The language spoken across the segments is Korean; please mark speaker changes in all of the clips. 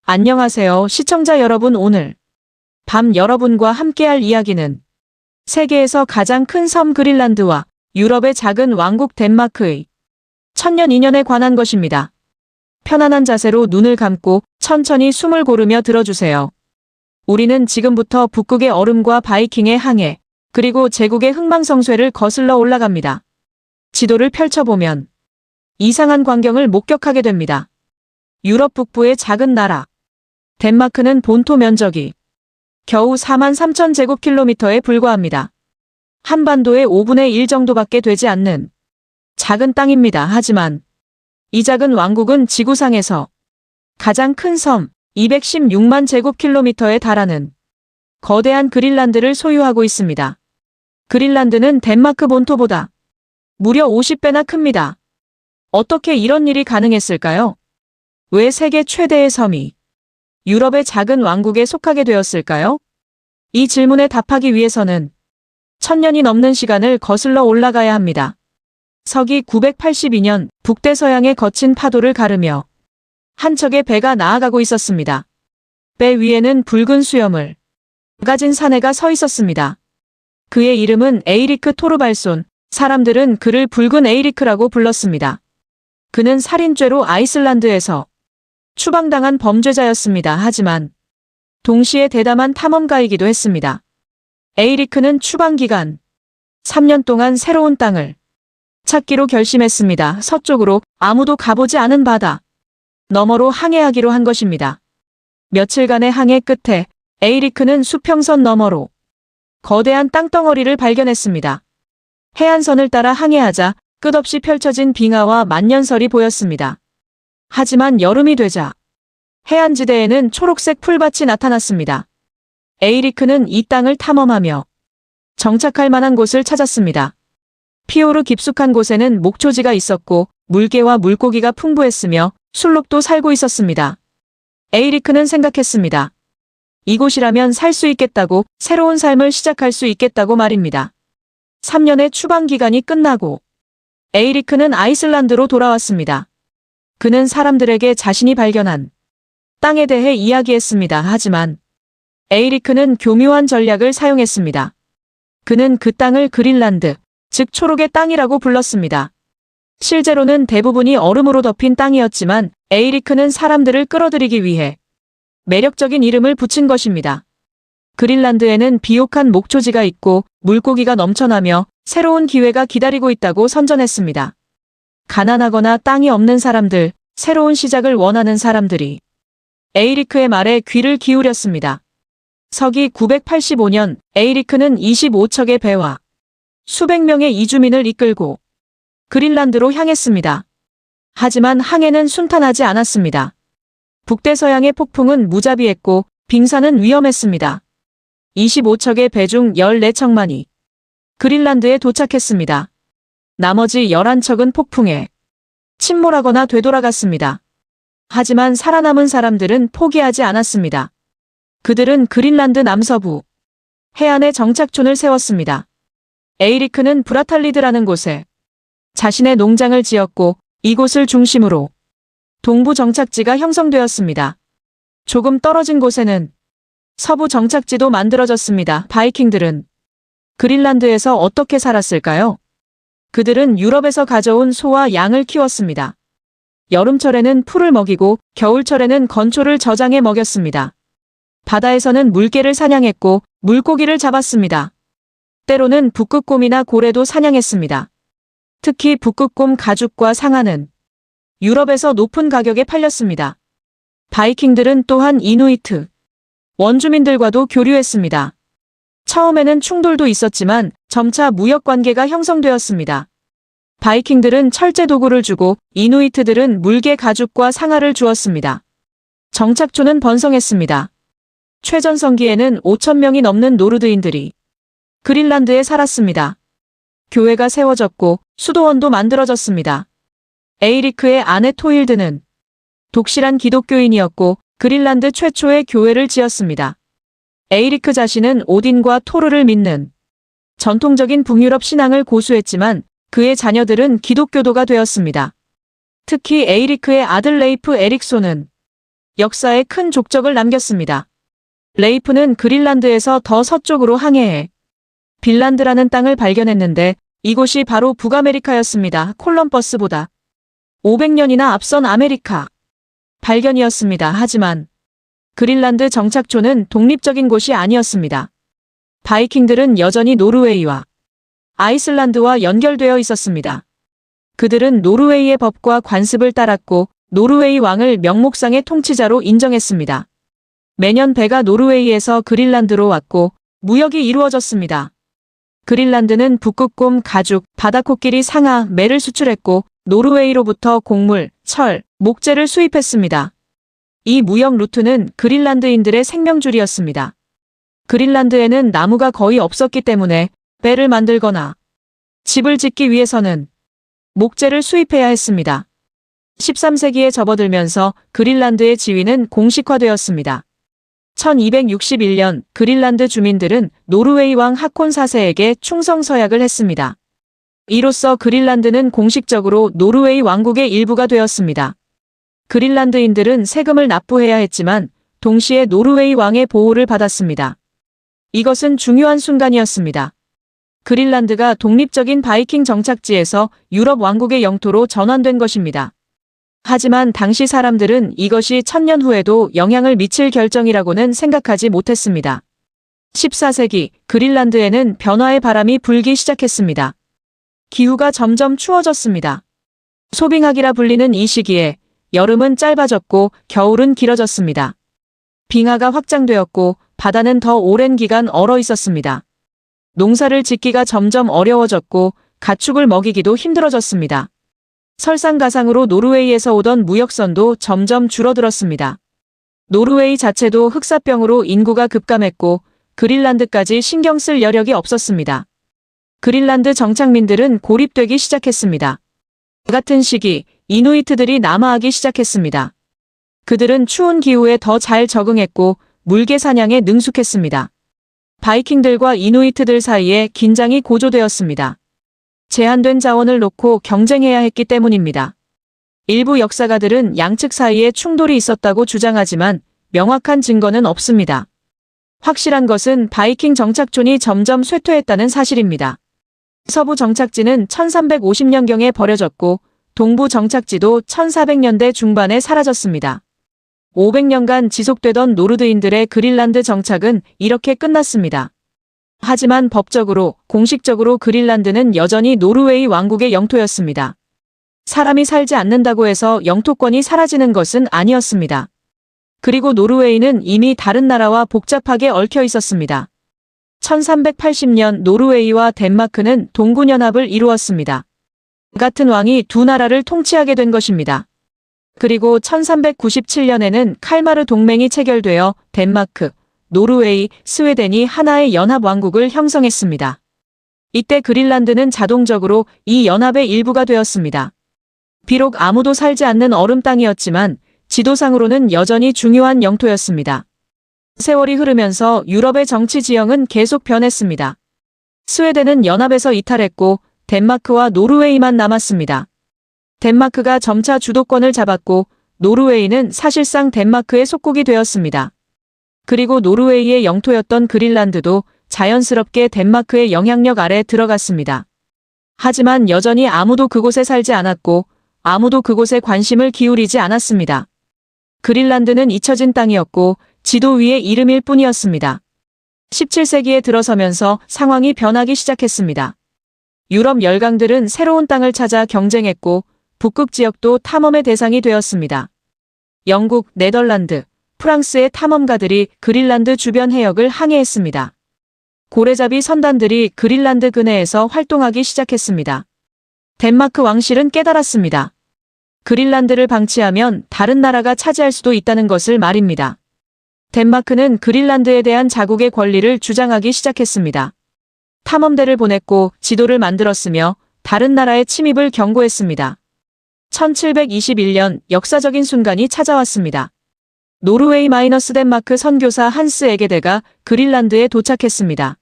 Speaker 1: 안녕하세요, 시청자 여러분. 오늘 밤 여러분과 함께할 이야기는 세계에서 가장 큰 섬 그린란드와 유럽의 작은 왕국 덴마크의 천년 인연에 관한 것입니다. 편안한 자세로 눈을 감고 천천히 숨을 고르며 들어주세요. 우리는 지금부터 북극의 얼음과 바이킹의 항해, 그리고 제국의 흥망성쇠를 거슬러 올라갑니다. 지도를 펼쳐보면 이상한 광경을 목격하게 됩니다. 유럽 북부의 작은 나라 덴마크는 본토 면적이 겨우 43,000제곱킬로미터에 불과합니다. 한반도의 5분의 1 정도밖에 되지 않는 작은 땅입니다. 하지만 이 작은 왕국은 지구상에서 가장 큰 섬 216만 제곱킬로미터에 달하는 거대한 그린란드를 소유하고 있습니다. 그린란드는 덴마크 본토보다 무려 50배나 큽니다. 어떻게 이런 일이 가능했을까요? 왜 세계 최대의 섬이 유럽의 작은 왕국에 속하게 되었을까요? 이 질문에 답하기 위해서는 1000년이 넘는 시간을 거슬러 올라가야 합니다. 서기 982년 북대서양의 거친 파도를 가르며 한 척의 배가 나아가고 있었습니다. 배 위에는 붉은 수염을 가진 사내가 서 있었습니다. 그의 이름은 에이리크 토르발손, 사람들은 그를 붉은 에이리크라고 불렀습니다. 그는 살인죄로 아이슬란드에서 추방당한 범죄자였습니다. 하지만 동시에 대담한 탐험가이기도 했습니다. 에이리크는 추방 기간 3년 동안 새로운 땅을 찾기로 결심했습니다. 서쪽으로 아무도 가보지 않은 바다 너머로 항해하기로 한 것입니다. 며칠간의 항해 끝에 에이리크는 수평선 너머로 거대한 땅덩어리를 발견했습니다. 해안선을 따라 항해하자 끝없이 펼쳐진 빙하와 만년설이 보였습니다. 하지만 여름이 되자 해안지대에는 초록색 풀밭이 나타났습니다. 에이리크는 이 땅을 탐험하며 정착할 만한 곳을 찾았습니다. 피오르 깊숙한 곳에는 목초지가 있었고 물개와 물고기가 풍부했으며 술록도 살고 있었습니다. 에이리크는 생각했습니다. 이곳이라면 살 수 있겠다고, 새로운 삶을 시작할 수 있겠다고 말입니다. 3년의 추방 기간이 끝나고 에이리크는 아이슬란드로 돌아왔습니다. 그는 사람들에게 자신이 발견한 땅에 대해 이야기했습니다. 하지만 에이리크는 교묘한 전략을 사용했습니다. 그는 그 땅을 그린란드, 즉 초록의 땅이라고 불렀습니다. 실제로는 대부분이 얼음으로 덮인 땅이었지만 에이리크는 사람들을 끌어들이기 위해 매력적인 이름을 붙인 것입니다. 그린란드에는 비옥한 목초지가 있고 물고기가 넘쳐나며 새로운 기회가 기다리고 있다고 선전했습니다. 가난하거나 땅이 없는 사람들, 새로운 시작을 원하는 사람들이 에이리크의 말에 귀를 기울였습니다. 서기 985년 에이리크는 25척의 배와 수백 명의 이주민을 이끌고 그린란드로 향했습니다. 하지만 항해는 순탄하지 않았습니다. 북대서양의 폭풍은 무자비했고 빙산은 위험했습니다. 25척의 배 중 14척만이 그린란드에 도착했습니다. 나머지 11척은 폭풍에 침몰하거나 되돌아갔습니다. 하지만 살아남은 사람들은 포기하지 않았습니다. 그들은 그린란드 남서부 해안에 정착촌을 세웠습니다. 에이리크는 브라탈리드라는 곳에 자신의 농장을 지었고 이곳을 중심으로 동부 정착지가 형성되었습니다. 조금 떨어진 곳에는 서부 정착지도 만들어졌습니다. 바이킹들은 그린란드에서 어떻게 살았을까요? 그들은 유럽에서 가져온 소와 양을 키웠습니다. 여름철에는 풀을 먹이고 겨울철에는 건초를 저장해 먹였습니다. 바다에서는 물개를 사냥했고 물고기를 잡았습니다. 때로는 북극곰이나 고래도 사냥했습니다. 특히 북극곰 가죽과 상아는 유럽에서 높은 가격에 팔렸습니다. 바이킹들은 또한 이누이트, 원주민들과도 교류했습니다. 처음에는 충돌도 있었지만 점차 무역 관계가 형성되었습니다. 바이킹들은 철제 도구를 주고 이누이트들은 물개 가죽과 상아를 주었습니다. 정착촌은 번성했습니다. 최전성기에는 5,000명이 넘는 노르드인들이 그린란드에 살았습니다. 교회가 세워졌고 수도원도 만들어졌습니다. 에이리크의 아내 토힐드는 독실한 기독교인이었고 그린란드 최초의 교회를 지었습니다. 에이리크 자신은 오딘과 토르를 믿는 전통적인 북유럽 신앙을 고수했지만 그의 자녀들은 기독교도가 되었습니다. 특히 에이리크의 아들 레이프 에릭소는 역사에 큰 족적을 남겼습니다. 레이프는 그린란드에서 더 서쪽으로 항해해 빈란드라는 땅을 발견했는데 이곳이 바로 북아메리카였습니다. 콜럼버스보다 500년이나 앞선 아메리카 발견이었습니다. 하지만 그린란드 정착초는 독립적인 곳이 아니었습니다. 바이킹들은 여전히 노르웨이와 아이슬란드와 연결되어 있었습니다. 그들은 노르웨이의 법과 관습을 따랐고 노르웨이 왕을 명목상의 통치자로 인정했습니다. 매년 배가 노르웨이에서 그린란드로 왔고 무역이 이루어졌습니다. 그린란드는 북극곰, 가죽, 바다코끼리, 상아, 매를 수출했고 노르웨이로부터 곡물, 철, 목재를 수입했습니다. 이 무역 루트는 그린란드인들의 생명줄이었습니다. 그린란드에는 나무가 거의 없었기 때문에 배를 만들거나 집을 짓기 위해서는 목재를 수입해야 했습니다. 13세기에 접어들면서 그린란드의 지위는 공식화되었습니다. 1261년 그린란드 주민들은 노르웨이 왕 하콘 4세에게 충성 서약을 했습니다. 이로써 그린란드는 공식적으로 노르웨이 왕국의 일부가 되었습니다. 그린란드인들은 세금을 납부해야 했지만 동시에 노르웨이 왕의 보호를 받았습니다. 이것은 중요한 순간이었습니다. 그린란드가 독립적인 바이킹 정착지에서 유럽 왕국의 영토로 전환된 것입니다. 하지만 당시 사람들은 이것이 1000년 후에도 영향을 미칠 결정이라고는 생각하지 못했습니다. 14세기 그린란드에는 변화의 바람이 불기 시작했습니다. 기후가 점점 추워졌습니다. 소빙하기라 불리는 이 시기에 여름은 짧아졌고 겨울은 길어졌습니다. 빙하가 확장되었고 바다는 더 오랜 기간 얼어 있었습니다. 농사를 짓기가 점점 어려워졌고 가축을 먹이기도 힘들어졌습니다. 설상가상으로 노르웨이에서 오던 무역선도 점점 줄어들었습니다. 노르웨이 자체도 흑사병으로 인구가 급감했고 그린란드까지 신경 쓸 여력이 없었습니다. 그린란드 정착민들은 고립되기 시작했습니다. 같은 시기 이누이트들이 남하하기 시작했습니다. 그들은 추운 기후에 더 잘 적응했고 물개 사냥에 능숙했습니다. 바이킹들과 이누이트들 사이에 긴장이 고조되었습니다. 제한된 자원을 놓고 경쟁해야 했기 때문입니다. 일부 역사가들은 양측 사이에 충돌이 있었다고 주장하지만 명확한 증거는 없습니다. 확실한 것은 바이킹 정착촌이 점점 쇠퇴했다는 사실입니다. 서부 정착지는 1350년경에 버려졌고 동부 정착지도 1400년대 중반에 사라졌습니다. 500년간 지속되던 노르드인들의 그린란드 정착은 이렇게 끝났습니다. 하지만 법적으로, 공식적으로 그린란드는 여전히 노르웨이 왕국의 영토였습니다. 사람이 살지 않는다고 해서 영토권이 사라지는 것은 아니었습니다. 그리고 노르웨이는 이미 다른 나라와 복잡하게 얽혀 있었습니다. 1380년 노르웨이와 덴마크는 동군연합을 이루었습니다. 같은 왕이 두 나라를 통치하게 된 것입니다. 그리고 1397년에는 칼마르 동맹이 체결되어 덴마크, 노르웨이, 스웨덴이 하나의 연합 왕국을 형성했습니다. 이때 그린란드는 자동적으로 이 연합의 일부가 되었습니다. 비록 아무도 살지 않는 얼음 땅이었지만 지도상으로는 여전히 중요한 영토였습니다. 세월이 흐르면서 유럽의 정치 지형은 계속 변했습니다. 스웨덴은 연합에서 이탈했고 덴마크와 노르웨이만 남았습니다. 덴마크가 점차 주도권을 잡았고 노르웨이는 사실상 덴마크의 속국이 되었습니다. 그리고 노르웨이의 영토였던 그린란드도 자연스럽게 덴마크의 영향력 아래 들어갔습니다. 하지만 여전히 아무도 그곳에 살지 않았고 아무도 그곳에 관심을 기울이지 않았습니다. 그린란드는 잊혀진 땅이었고 지도 위의 이름일 뿐이었습니다. 17세기에 들어서면서 상황이 변하기 시작했습니다. 유럽 열강들은 새로운 땅을 찾아 경쟁했고 북극 지역도 탐험의 대상이 되었습니다. 영국, 네덜란드, 프랑스의 탐험가들이 그린란드 주변 해역을 항해했습니다. 고래잡이 선단들이 그린란드 근해에서 활동하기 시작했습니다. 덴마크 왕실은 깨달았습니다. 그린란드를 방치하면 다른 나라가 차지할 수도 있다는 것을 말입니다. 덴마크는 그린란드에 대한 자국의 권리를 주장하기 시작했습니다. 탐험대를 보냈고 지도를 만들었으며 다른 나라의 침입을 경고했습니다. 1721년 역사적인 순간이 찾아왔습니다. 노르웨이 마이너스 덴마크 선교사 한스 에게데가 그린란드에 도착했습니다.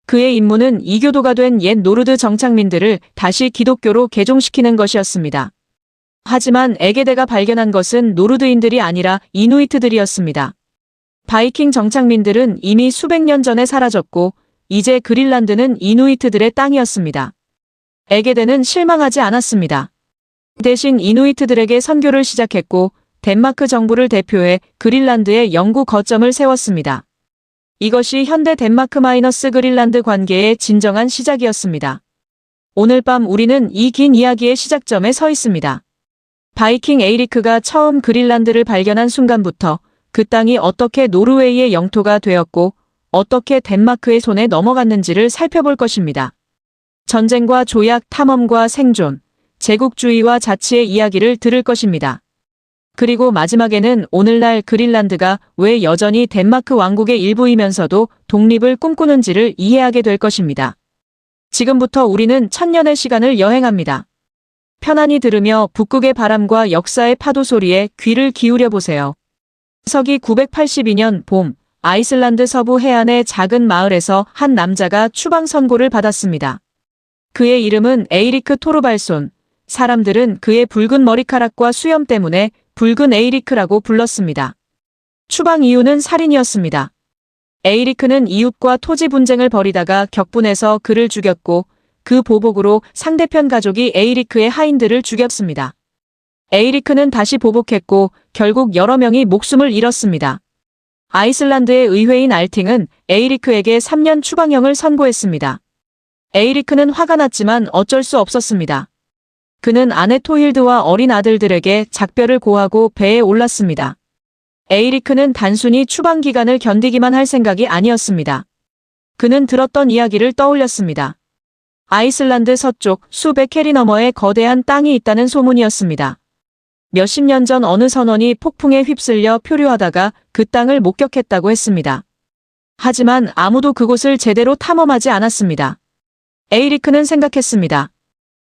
Speaker 1: 그의 임무는 이교도가 된 옛 노르드 정착민들을 다시 기독교로 개종시키는 것이었습니다. 하지만 에게데가 발견한 것은 노르드인들이 아니라 이누이트들이었습니다. 바이킹 정착민들은 이미 수백 년 전에 사라졌고 이제 그린란드는 이누이트들의 땅이었습니다. 에게데는 실망하지 않았습니다. 대신 이누이트들에게 선교를 시작했고 덴마크 정부를 대표해 그린란드에 영구 거점을 세웠습니다. 이것이 현대 덴마크 마이너스 그린란드 관계의 진정한 시작이었습니다. 오늘 밤 우리는 이 긴 이야기의 시작점에 서 있습니다. 바이킹 에이리크가 처음 그린란드를 발견한 순간부터 그 땅이 어떻게 노르웨이의 영토가 되었고 어떻게 덴마크의 손에 넘어갔는지를 살펴볼 것입니다. 전쟁과 조약, 탐험과 생존, 제국주의와 자치의 이야기를 들을 것입니다. 그리고 마지막에는 오늘날 그린란드가 왜 여전히 덴마크 왕국의 일부이면서도 독립을 꿈꾸는지를 이해하게 될 것입니다. 지금부터 우리는 천년의 시간을 여행합니다. 편안히 들으며 북극의 바람과 역사의 파도 소리에 귀를 기울여 보세요. 서기 982년 봄, 아이슬란드 서부 해안의 작은 마을에서 한 남자가 추방 선고를 받았습니다. 그의 이름은 에이리크 토르발손. 사람들은 그의 붉은 머리카락과 수염 때문에 붉은 에이리크라고 불렀습니다. 추방 이유는 살인이었습니다. 에이리크는 이웃과 토지 분쟁을 벌이다가 격분해서 그를 죽였고 그 보복으로 상대편 가족이 에이리크의 하인들을 죽였습니다. 에이리크는 다시 보복했고 결국 여러 명이 목숨을 잃었습니다. 아이슬란드의 의회인 알팅은 에이리크에게 3년 추방형을 선고했습니다. 에이리크는 화가 났지만 어쩔 수 없었습니다. 그는 아내 토힐드와 어린 아들들에게 작별을 고하고 배에 올랐습니다. 에이리크는 단순히 추방 기간을 견디기만 할 생각이 아니었습니다. 그는 들었던 이야기를 떠올렸습니다. 아이슬란드 서쪽 수백 캐리 너머에 거대한 땅이 있다는 소문이었습니다. 몇십 년 전 어느 선원이 폭풍에 휩쓸려 표류하다가 그 땅을 목격했다고 했습니다. 하지만 아무도 그곳을 제대로 탐험하지 않았습니다. 에이리크는 생각했습니다.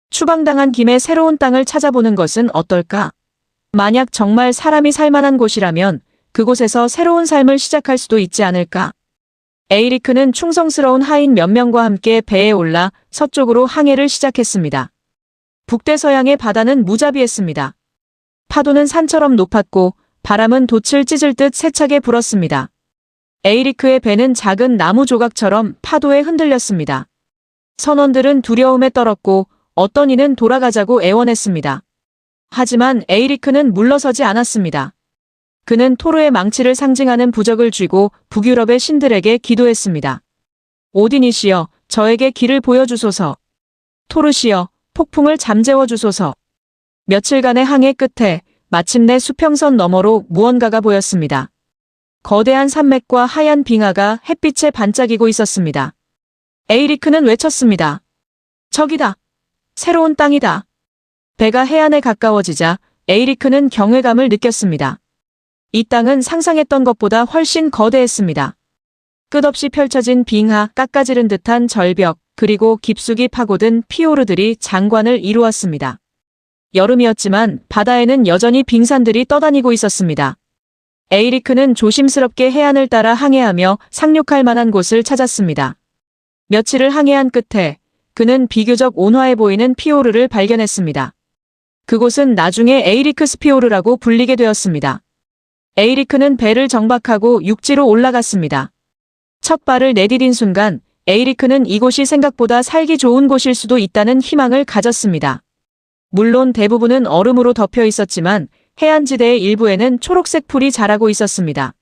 Speaker 1: 추방당한 김에 새로운 땅을 찾아보는 것은 어떨까? 만약 정말 사람이 살만한 곳이라면 그곳에서 새로운 삶을 시작할 수도 있지 않을까? 에이리크는 충성스러운 하인 몇 명과 함께 배에 올라 서쪽으로 항해를 시작했습니다. 북대서양의 바다는 무자비했습니다. 파도는 산처럼 높았고 바람은 돛을 찢을 듯 세차게 불었습니다. 에이리크의 배는 작은 나무 조각처럼 파도에 흔들렸습니다. 선원들은 두려움에 떨었고 어떤 이는 돌아가자고 애원했습니다. 하지만 에이리크는 물러서지 않았습니다. 그는 토르의 망치를 상징하는 부적을 쥐고 북유럽의 신들에게 기도했습니다. 오딘이시여, 저에게 길을 보여주소서. 토르시여, 폭풍을 잠재워 주소서. 며칠간의 항해 끝에 마침내 수평선 너머로 무언가가 보였습니다. 거대한 산맥과 하얀 빙하가 햇빛에 반짝이고 있었습니다. 에이리크는 외쳤습니다. 저기다. 새로운 땅이다. 배가 해안에 가까워지자 에이리크는 경외감을 느꼈습니다. 이 땅은 상상했던 것보다 훨씬 거대했습니다. 끝없이 펼쳐진 빙하, 깎아지른 듯한 절벽, 그리고 깊숙이 파고든 피오르들이 장관을 이루었습니다. 여름이었지만 바다에는 여전히 빙산들이 떠다니고 있었습니다. 에이리크는 조심스럽게 해안을 따라 항해하며 상륙할 만한 곳을 찾았습니다. 며칠을 항해한 끝에 그는 비교적 온화해 보이는 피오르를 발견했습니다. 그곳은 나중에 에이리크스 피오르라고 불리게 되었습니다. 에이리크는 배를 정박하고 육지로 올라갔습니다. 첫 발을 내디딘 순간 에이리크는 이곳이 생각보다 살기 좋은 곳일 수도 있다는 희망을 가졌습니다. 물론 대부분은 얼음으로 덮여 있었지만 해안지대의 일부에는 초록색 풀이 자라고 있었습니다.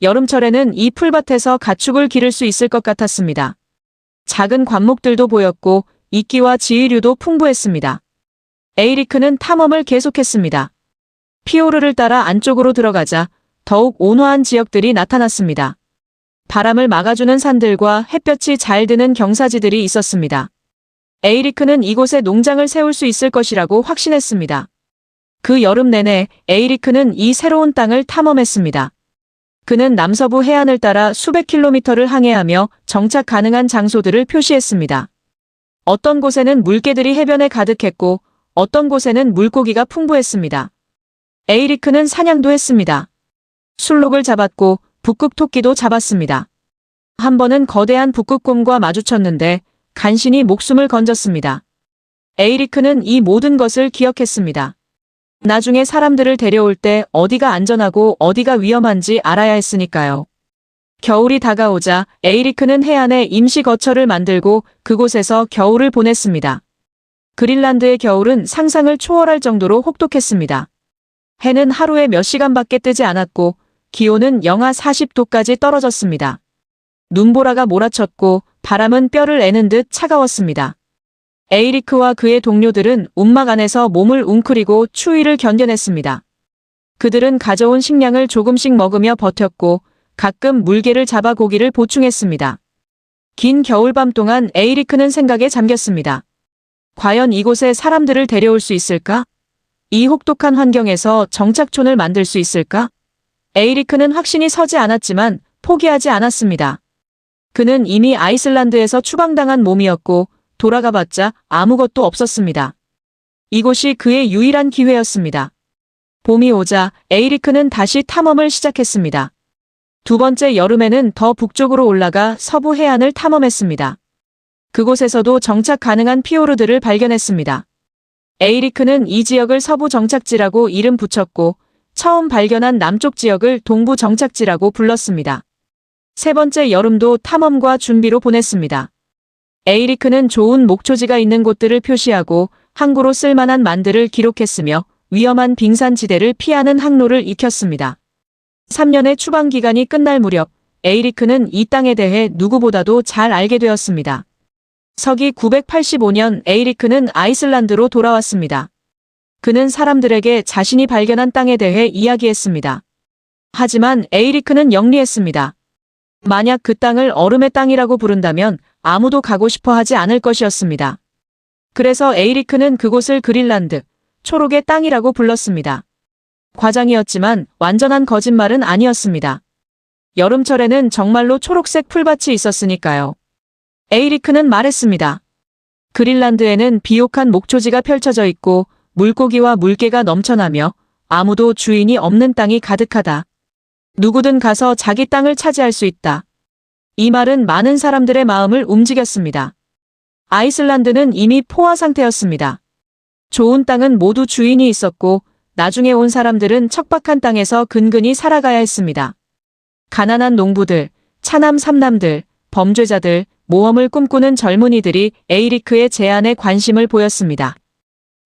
Speaker 1: 여름철에는 이 풀밭에서 가축을 기를 수 있을 것 같았습니다. 작은 관목들도 보였고 이끼와 지휘류도 풍부했습니다. 에이리크는 탐험을 계속했습니다. 피오르를 따라 안쪽으로 들어가자 더욱 온화한 지역들이 나타났습니다. 바람을 막아주는 산들과 햇볕이 잘 드는 경사지들이 있었습니다. 에이리크는 이곳에 농장을 세울 수 있을 것이라고 확신했습니다. 그 여름 내내 에이리크는 이 새로운 땅을 탐험했습니다. 그는 남서부 해안을 따라 수백 킬로미터를 항해하며 정착 가능한 장소들을 표시했습니다. 어떤 곳에는 물개들이 해변에 가득했고 어떤 곳에는 물고기가 풍부했습니다. 에이리크는 사냥도 했습니다. 술록을 잡았고 북극 토끼도 잡았습니다. 한 번은 거대한 북극곰과 마주쳤는데 간신히 목숨을 건졌습니다. 에이리크는 이 모든 것을 기억했습니다. 나중에 사람들을 데려올 때 어디가 안전하고 어디가 위험한지 알아야 했으니까요. 겨울이 다가오자 에이리크는 해안에 임시 거처를 만들고 그곳에서 겨울을 보냈습니다. 그린란드의 겨울은 상상을 초월할 정도로 혹독했습니다. 해는 하루에 몇 시간밖에 뜨지 않았고 기온은 영하 40도까지 떨어졌습니다. 눈보라가 몰아쳤고 바람은 뼈를 애는 듯 차가웠습니다. 에이리크와 그의 동료들은 움막 안에서 몸을 웅크리고 추위를 견뎌냈습니다. 그들은 가져온 식량을 조금씩 먹으며 버텼고 가끔 물개를 잡아 고기를 보충했습니다. 긴 겨울밤 동안 에이리크는 생각에 잠겼습니다. 과연 이곳에 사람들을 데려올 수 있을까? 이 혹독한 환경에서 정착촌을 만들 수 있을까? 에이리크는 확신이 서지 않았지만 포기하지 않았습니다. 그는 이미 아이슬란드에서 추방당한 몸이었고 돌아가봤자 아무것도 없었습니다. 이곳이 그의 유일한 기회였습니다. 봄이 오자 에이리크는 다시 탐험을 시작했습니다. 두 번째 여름에는 더 북쪽으로 올라가 서부 해안을 탐험했습니다. 그곳에서도 정착 가능한 피오르들을 발견했습니다. 에이리크는 이 지역을 서부 정착지라고 이름 붙였고 처음 발견한 남쪽 지역을 동부 정착지라고 불렀습니다. 세 번째 여름도 탐험과 준비로 보냈습니다. 에이리크는 좋은 목초지가 있는 곳들을 표시하고 항구로 쓸만한 만들을 기록했으며 위험한 빙산지대를 피하는 항로를 익혔습니다. 3년의 추방 기간이 끝날 무렵 에이리크는 이 땅에 대해 누구보다도 잘 알게 되었습니다. 서기 985년 에이리크는 아이슬란드로 돌아왔습니다. 그는 사람들에게 자신이 발견한 땅에 대해 이야기했습니다. 하지만 에이리크는 영리했습니다. 만약 그 땅을 얼음의 땅이라고 부른다면 아무도 가고 싶어 하지 않을 것이었습니다. 그래서 에이리크는 그곳을 그린란드, 초록의 땅이라고 불렀습니다. 과장이었지만 완전한 거짓말은 아니었습니다. 여름철에는 정말로 초록색 풀밭이 있었으니까요. 에이리크는 말했습니다. 그린란드에는 비옥한 목초지가 펼쳐져 있고 물고기와 물개가 넘쳐나며 아무도 주인이 없는 땅이 가득하다. 누구든 가서 자기 땅을 차지할 수 있다. 이 말은 많은 사람들의 마음을 움직였습니다. 아이슬란드는 이미 포화 상태였습니다. 좋은 땅은 모두 주인이 있었고 나중에 온 사람들은 척박한 땅에서 근근히 살아가야 했습니다. 가난한 농부들, 차남 삼남들, 범죄자들, 모험을 꿈꾸는 젊은이들이 에이리크의 제안에 관심을 보였습니다.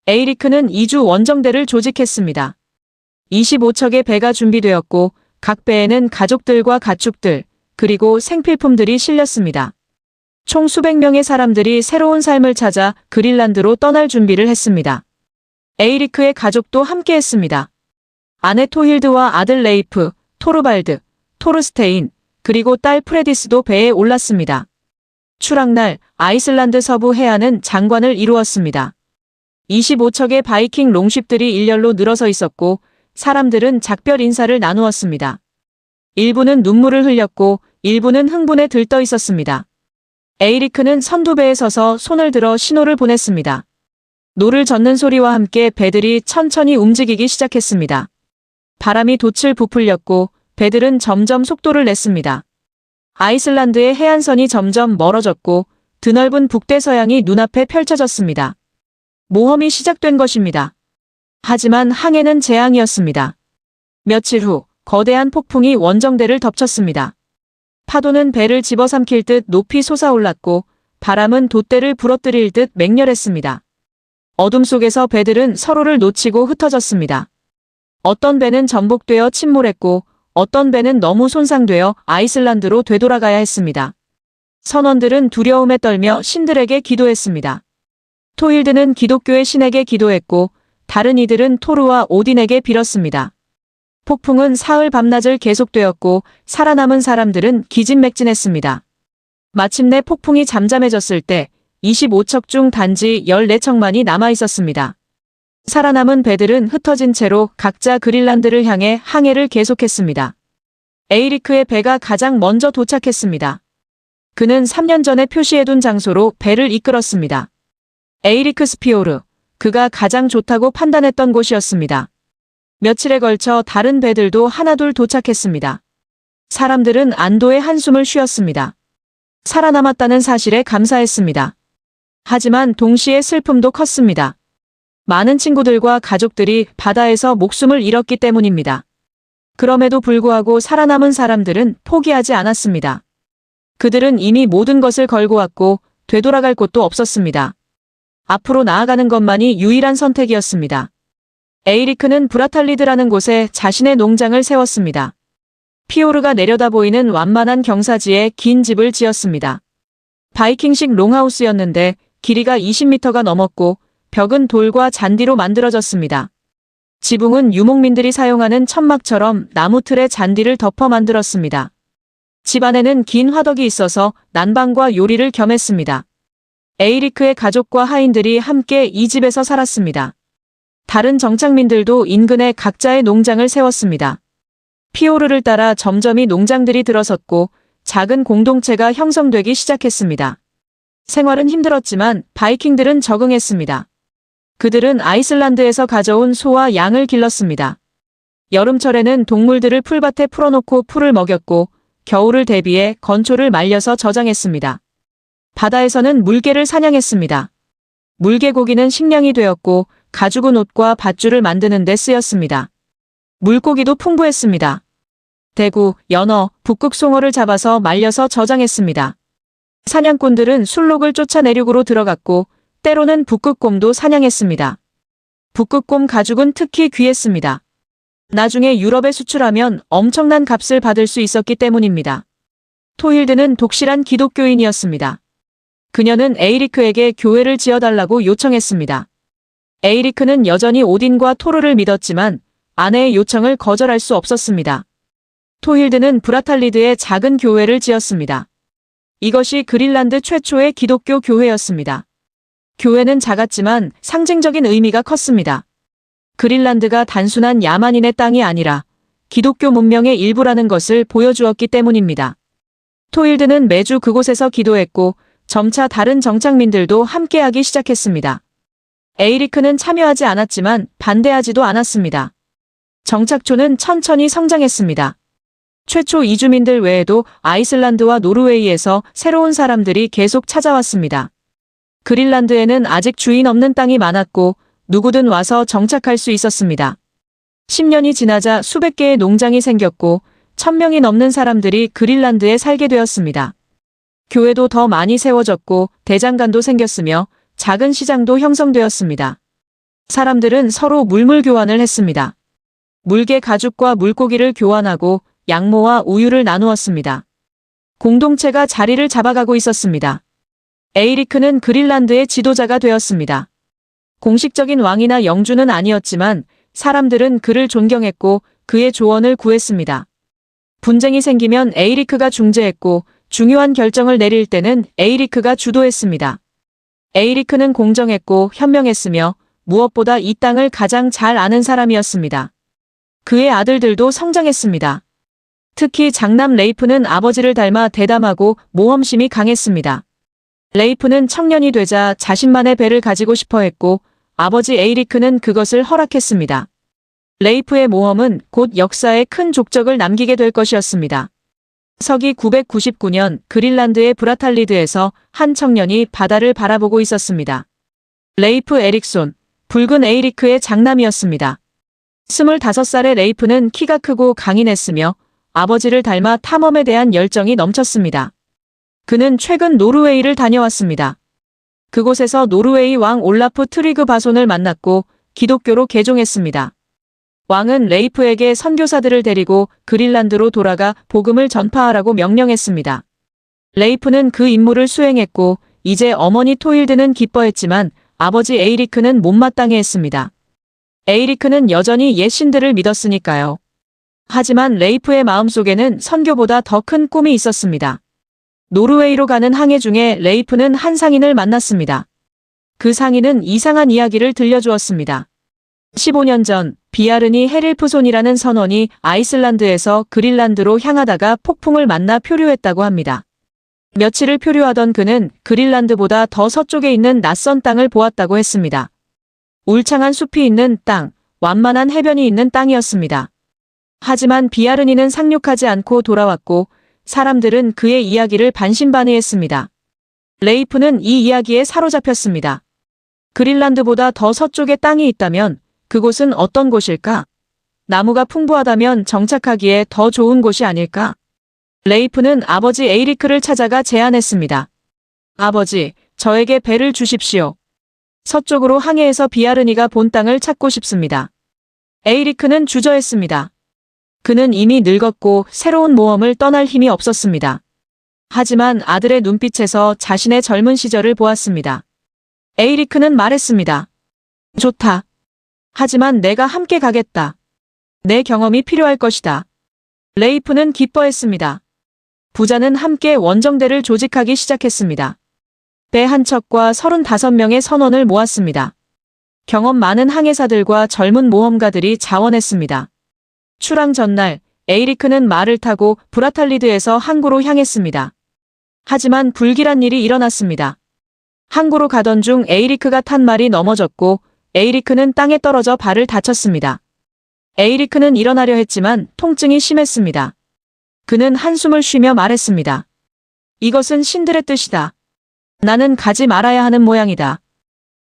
Speaker 1: 에이리크는 2주 원정대를 조직했습니다. 25척의 배가 준비되었고 각 배에는 가족들과 가축들, 그리고 생필품들이 실렸습니다. 총 수백 명의 사람들이 새로운 삶을 찾아 그린란드로 떠날 준비를 했습니다. 에이리크의 가족도 함께했습니다. 아내 토힐드와 아들 레이프, 토르발드, 토르스테인, 그리고 딸 프레디스도 배에 올랐습니다. 추락날 아이슬란드 서부 해안은 장관을 이루었습니다. 25척의 바이킹 롱쉽들이 일렬로 늘어서 있었고 사람들은 작별 인사를 나누었습니다. 일부는 눈물을 흘렸고 일부는 흥분에 들떠 있었습니다. 에이리크는 선두배에 서서 손을 들어 신호를 보냈습니다. 노를 젓는 소리와 함께 배들이 천천히 움직이기 시작했습니다. 바람이 돛을 부풀렸고 배들은 점점 속도를 냈습니다. 아이슬란드의 해안선이 점점 멀어졌고 드넓은 북대서양이 눈앞에 펼쳐졌습니다. 모험이 시작된 것입니다. 하지만 항해는 재앙이었습니다. 며칠 후 거대한 폭풍이 원정대를 덮쳤습니다. 파도는 배를 집어삼킬 듯 높이 솟아올랐고 바람은 돛대를 부러뜨릴 듯 맹렬했습니다. 어둠 속에서 배들은 서로를 놓치고 흩어졌습니다. 어떤 배는 전복되어 침몰했고 어떤 배는 너무 손상되어 아이슬란드로 되돌아가야 했습니다. 선원들은 두려움에 떨며 신들에게 기도했습니다. 토일드는 기독교의 신에게 기도했고 다른 이들은 토르와 오딘에게 빌었습니다. 폭풍은 사흘 밤낮을 계속되었고 살아남은 사람들은 기진맥진했습니다. 마침내 폭풍이 잠잠해졌을 때 25척 중 단지 14척만이 남아있었습니다. 살아남은 배들은 흩어진 채로 각자 그린란드를 향해 항해를 계속했습니다. 에이리크의 배가 가장 먼저 도착했습니다. 그는 3년 전에 표시해둔 장소로 배를 이끌었습니다. 에이리크 스피오르, 그가 가장 좋다고 판단했던 곳이었습니다. 며칠에 걸쳐 다른 배들도 하나둘 도착했습니다. 사람들은 안도의 한숨을 쉬었습니다. 살아남았다는 사실에 감사했습니다. 하지만 동시에 슬픔도 컸습니다. 많은 친구들과 가족들이 바다에서 목숨을 잃었기 때문입니다. 그럼에도 불구하고 살아남은 사람들은 포기하지 않았습니다. 그들은 이미 모든 것을 걸고 왔고 되돌아갈 곳도 없었습니다. 앞으로 나아가는 것만이 유일한 선택이었습니다. 에이리크는 브라탈리드라는 곳에 자신의 농장을 세웠습니다. 피오르가 내려다 보이는 완만한 경사지에 긴 집을 지었습니다. 바이킹식 롱하우스였는데 길이가 20m가 넘었고 벽은 돌과 잔디로 만들어졌습니다. 지붕은 유목민들이 사용하는 천막처럼 나무 틀에 잔디를 덮어 만들었습니다. 집 안에는 긴 화덕이 있어서 난방과 요리를 겸했습니다. 에이리크의 가족과 하인들이 함께 이 집에서 살았습니다. 다른 정착민들도 인근에 각자의 농장을 세웠습니다. 피오르를 따라 점점 이 농장들이 들어섰고 작은 공동체가 형성되기 시작했습니다. 생활은 힘들었지만 바이킹들은 적응했습니다. 그들은 아이슬란드에서 가져온 소와 양을 길렀습니다. 여름철에는 동물들을 풀밭에 풀어놓고 풀을 먹였고 겨울을 대비해 건초를 말려서 저장했습니다. 바다에서는 물개를 사냥했습니다. 물개고기는 식량이 되었고 가죽은 옷과 밧줄을 만드는 데 쓰였습니다. 물고기도 풍부했습니다. 대구, 연어, 북극송어를 잡아서 말려서 저장했습니다. 사냥꾼들은 술록을 쫓아 내륙으로 들어갔고 때로는 북극곰도 사냥했습니다. 북극곰 가죽은 특히 귀했습니다. 나중에 유럽에 수출하면 엄청난 값을 받을 수 있었기 때문입니다. 토힐드는 독실한 기독교인이었습니다. 그녀는 에이리크에게 교회를 지어달라고 요청했습니다. 에이리크는 여전히 오딘과 토르를 믿었지만 아내의 요청을 거절할 수 없었습니다. 토힐드는 브라탈리드에 작은 교회를 지었습니다. 이것이 그린란드 최초의 기독교 교회였습니다. 교회는 작았지만 상징적인 의미가 컸습니다. 그린란드가 단순한 야만인의 땅이 아니라 기독교 문명의 일부라는 것을 보여주었기 때문입니다. 토힐드는 매주 그곳에서 기도했고 점차 다른 정착민들도 함께하기 시작했습니다. 에이리크는 참여하지 않았지만 반대하지도 않았습니다. 정착촌은 천천히 성장했습니다. 최초 이주민들 외에도 아이슬란드와 노르웨이에서 새로운 사람들이 계속 찾아왔습니다. 그린란드에는 아직 주인 없는 땅이 많았고 누구든 와서 정착할 수 있었습니다. 10년이 지나자 수백 개의 농장이 생겼고 1000명이 넘는 사람들이 그린란드에 살게 되었습니다. 교회도 더 많이 세워졌고 대장간도 생겼으며 작은 시장도 형성되었습니다. 사람들은 서로 물물 교환을 했습니다. 물개 가죽과 물고기를 교환하고 양모와 우유를 나누었습니다. 공동체가 자리를 잡아가고 있었습니다. 에이리크는 그린란드의 지도자가 되었습니다. 공식적인 왕이나 영주는 아니었지만 사람들은 그를 존경했고 그의 조언을 구했습니다. 분쟁이 생기면 에이리크가 중재했고 중요한 결정을 내릴 때는 에이리크가 주도했습니다. 에이리크는 공정했고 현명했으며 무엇보다 이 땅을 가장 잘 아는 사람이었습니다. 그의 아들들도 성장했습니다. 특히 장남 레이프는 아버지를 닮아 대담하고 모험심이 강했습니다. 레이프는 청년이 되자 자신만의 배를 가지고 싶어 했고 아버지 에이리크는 그것을 허락했습니다. 레이프의 모험은 곧 역사에 큰 족적을 남기게 될 것이었습니다. 서기 999년 그린란드의 브라탈리드에서 한 청년이 바다를 바라보고 있었습니다. 레이프 에릭손, 붉은 에이리크의 장남이었습니다. 25살의 레이프는 키가 크고 강인했으며 아버지를 닮아 탐험에 대한 열정이 넘쳤습니다. 그는 최근 노르웨이를 다녀왔습니다. 그곳에서 노르웨이 왕 올라프 트리그 바손을 만났고 기독교로 개종했습니다. 왕은 레이프에게 선교사들을 데리고 그린란드로 돌아가 복음을 전파하라고 명령했습니다. 레이프는 그 임무를 수행했고 이제 어머니 토힐드는 기뻐했지만 아버지 에이리크는 못마땅해 했습니다. 에이리크는 여전히 옛 신들을 믿었으니까요. 하지만 레이프의 마음속에는 선교보다 더 큰 꿈이 있었습니다. 노르웨이로 가는 항해 중에 레이프는 한 상인을 만났습니다. 그 상인은 이상한 이야기를 들려주었습니다. 15년 전 비아르니 헤릴프손이라는 선원이 아이슬란드에서 그린란드로 향하다가 폭풍을 만나 표류했다고 합니다. 며칠을 표류하던 그는 그린란드보다 더 서쪽에 있는 낯선 땅을 보았다고 했습니다. 울창한 숲이 있는 땅, 완만한 해변이 있는 땅이었습니다. 하지만 비아르니는 상륙하지 않고 돌아왔고 사람들은 그의 이야기를 반신반의했습니다. 레이프는 이 이야기에 사로잡혔습니다. 그린란드보다 더 서쪽에 땅이 있다면 그곳은 어떤 곳일까? 나무가 풍부하다면 정착하기에 더 좋은 곳이 아닐까? 레이프는 아버지 에이리크를 찾아가 제안했습니다. 아버지, 저에게 배를 주십시오. 서쪽으로 항해해서 비아르니가 본 땅을 찾고 싶습니다. 에이리크는 주저했습니다. 그는 이미 늙었고 새로운 모험을 떠날 힘이 없었습니다. 하지만 아들의 눈빛에서 자신의 젊은 시절을 보았습니다. 에이리크는 말했습니다. 좋다. 하지만 내가 함께 가겠다. 내 경험이 필요할 것이다. 레이프는 기뻐했습니다. 부자는 함께 원정대를 조직하기 시작했습니다. 배 한 척과 35명의 선원을 모았습니다. 경험 많은 항해사들과 젊은 모험가들이 자원했습니다. 출항 전날 에이리크는 말을 타고 브라탈리드에서 항구로 향했습니다. 하지만 불길한 일이 일어났습니다. 항구로 가던 중 에이리크가 탄 말이 넘어졌고 에이리크는 땅에 떨어져 발을 다쳤습니다. 에이리크는 일어나려 했지만 통증이 심했습니다. 그는 한숨을 쉬며 말했습니다. 이것은 신들의 뜻이다. 나는 가지 말아야 하는 모양이다.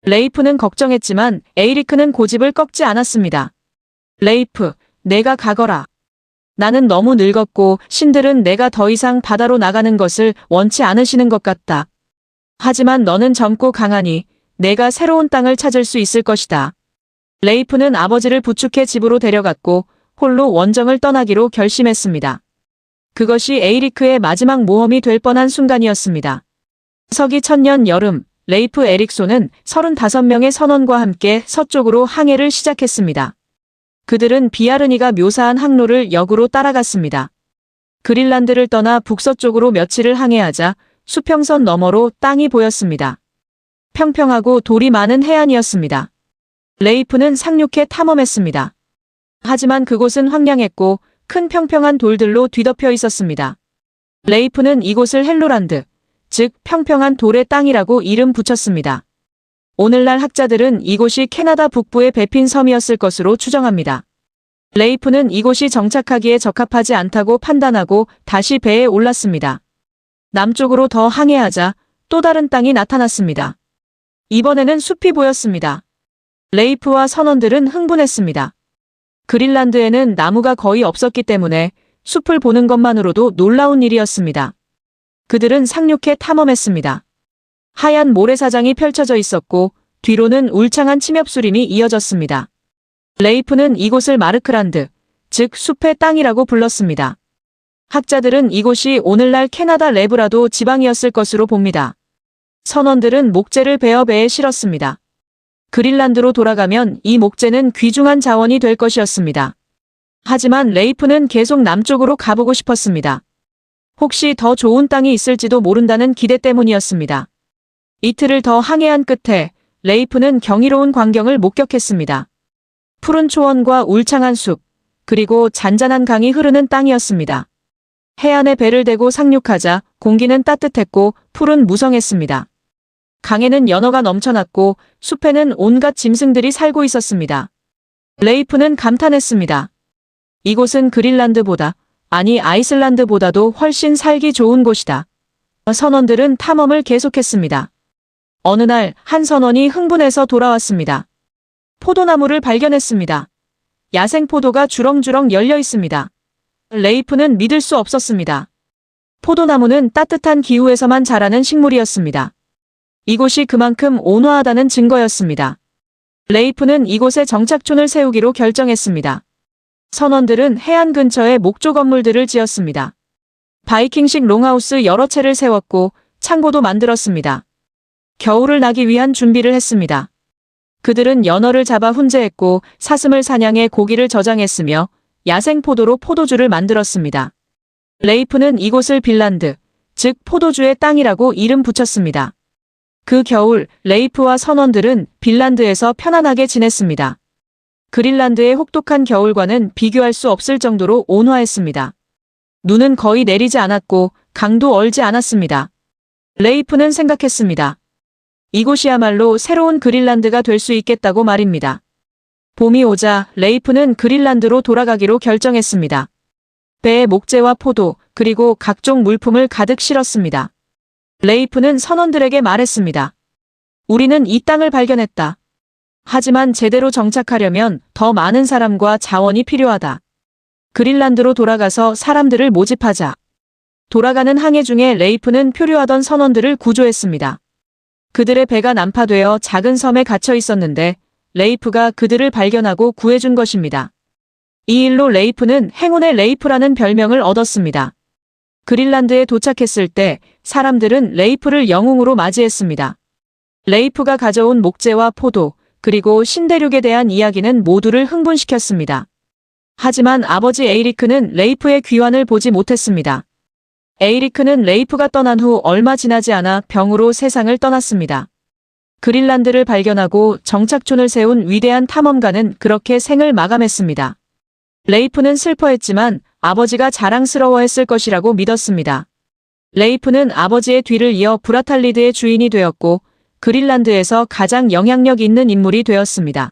Speaker 1: 레이프는 걱정했지만 에이리크는 고집을 꺾지 않았습니다. 레이프, 내가 가거라. 나는 너무 늙었고 신들은 내가 더 이상 바다로 나가는 것을 원치 않으시는 것 같다. 하지만 너는 젊고 강하니 내가 새로운 땅을 찾을 수 있을 것이다. 레이프는 아버지를 부축해 집으로 데려갔고 홀로 원정을 떠나기로 결심했습니다. 그것이 에이리크의 마지막 모험이 될 뻔한 순간이었습니다. 서기 1000년 여름, 레이프 에릭소는 35명의 선원과 함께 서쪽으로 항해를 시작했습니다. 그들은 비아르니가 묘사한 항로를 역으로 따라갔습니다. 그린란드를 떠나 북서쪽으로 며칠을 항해하자 수평선 너머로 땅이 보였습니다. 평평하고 돌이 많은 해안이었습니다. 레이프는 상륙해 탐험했습니다. 하지만 그곳은 황량했고 큰 평평한 돌들로 뒤덮여 있었습니다. 레이프는 이곳을 헬로란드, 즉 평평한 돌의 땅이라고 이름 붙였습니다. 오늘날 학자들은 이곳이 캐나다 북부의 베핀 섬이었을 것으로 추정합니다. 레이프는 이곳이 정착하기에 적합하지 않다고 판단하고 다시 배에 올랐습니다. 남쪽으로 더 항해하자 또 다른 땅이 나타났습니다. 이번에는 숲이 보였습니다. 레이프와 선원들은 흥분했습니다. 그린란드에는 나무가 거의 없었기 때문에 숲을 보는 것만으로도 놀라운 일이었습니다. 그들은 상륙해 탐험했습니다. 하얀 모래사장이 펼쳐져 있었고 뒤로는 울창한 침엽수림이 이어졌습니다. 레이프는 이곳을 마르크란드, 즉 숲의 땅이라고 불렀습니다. 학자들은 이곳이 오늘날 캐나다 레브라도 지방이었을 것으로 봅니다. 선원들은 목재를 베어 배에 실었습니다. 그린란드로 돌아가면 이 목재는 귀중한 자원이 될 것이었습니다. 하지만 레이프는 계속 남쪽으로 가보고 싶었습니다. 혹시 더 좋은 땅이 있을지도 모른다는 기대 때문이었습니다. 이틀을 더 항해한 끝에 레이프는 경이로운 광경을 목격했습니다. 푸른 초원과 울창한 숲, 그리고 잔잔한 강이 흐르는 땅이었습니다. 해안에 배를 대고 상륙하자 공기는 따뜻했고 풀은 무성했습니다. 강에는 연어가 넘쳐났고 숲에는 온갖 짐승들이 살고 있었습니다. 레이프는 감탄했습니다. 이곳은 그린란드보다, 아니 아이슬란드보다도 훨씬 살기 좋은 곳이다. 선원들은 탐험을 계속했습니다. 어느 날 한 선원이 흥분해서 돌아왔습니다. 포도나무를 발견했습니다. 야생 포도가 주렁주렁 열려 있습니다. 레이프는 믿을 수 없었습니다. 포도나무는 따뜻한 기후에서만 자라는 식물이었습니다. 이곳이 그만큼 온화하다는 증거였습니다. 레이프는 이곳에 정착촌을 세우기로 결정했습니다. 선원들은 해안 근처에 목조 건물들을 지었습니다. 바이킹식 롱하우스 여러 채를 세웠고 창고도 만들었습니다. 겨울을 나기 위한 준비를 했습니다. 그들은 연어를 잡아 훈제했고 사슴을 사냥해 고기를 저장했으며 야생 포도로 포도주를 만들었습니다. 레이프는 이곳을 빌란드, 즉 포도주의 땅이라고 이름 붙였습니다. 그 겨울 레이프와 선원들은 빌란드에서 편안하게 지냈습니다. 그린란드의 혹독한 겨울과는 비교할 수 없을 정도로 온화했습니다. 눈은 거의 내리지 않았고 강도 얼지 않았습니다. 레이프는 생각했습니다. 이곳이야말로 새로운 그린란드가 될 수 있겠다고 말입니다. 봄이 오자 레이프는 그린란드로 돌아가기로 결정했습니다. 배에 목재와 포도, 그리고 각종 물품을 가득 실었습니다. 레이프는 선원들에게 말했습니다. 우리는 이 땅을 발견했다. 하지만 제대로 정착하려면 더 많은 사람과 자원이 필요하다. 그린란드로 돌아가서 사람들을 모집하자. 돌아가는 항해 중에 레이프는 표류하던 선원들을 구조했습니다. 그들의 배가 난파되어 작은 섬에 갇혀 있었는데 레이프가 그들을 발견하고 구해준 것입니다. 이 일로 레이프는 행운의 레이프라는 별명을 얻었습니다. 그린란드에 도착했을 때 사람들은 레이프를 영웅으로 맞이했습니다. 레이프가 가져온 목재와 포도, 그리고 신대륙에 대한 이야기는 모두를 흥분시켰습니다. 하지만 아버지 에이리크는 레이프의 귀환을 보지 못했습니다. 에이리크는 레이프가 떠난 후 얼마 지나지 않아 병으로 세상을 떠났습니다. 그린란드를 발견하고 정착촌을 세운 위대한 탐험가는 그렇게 생을 마감했습니다. 레이프는 슬퍼했지만 아버지가 자랑스러워했을 것이라고 믿었습니다. 레이프는 아버지의 뒤를 이어 브라탈리드의 주인이 되었고 그린란드에서 가장 영향력 있는 인물이 되었습니다.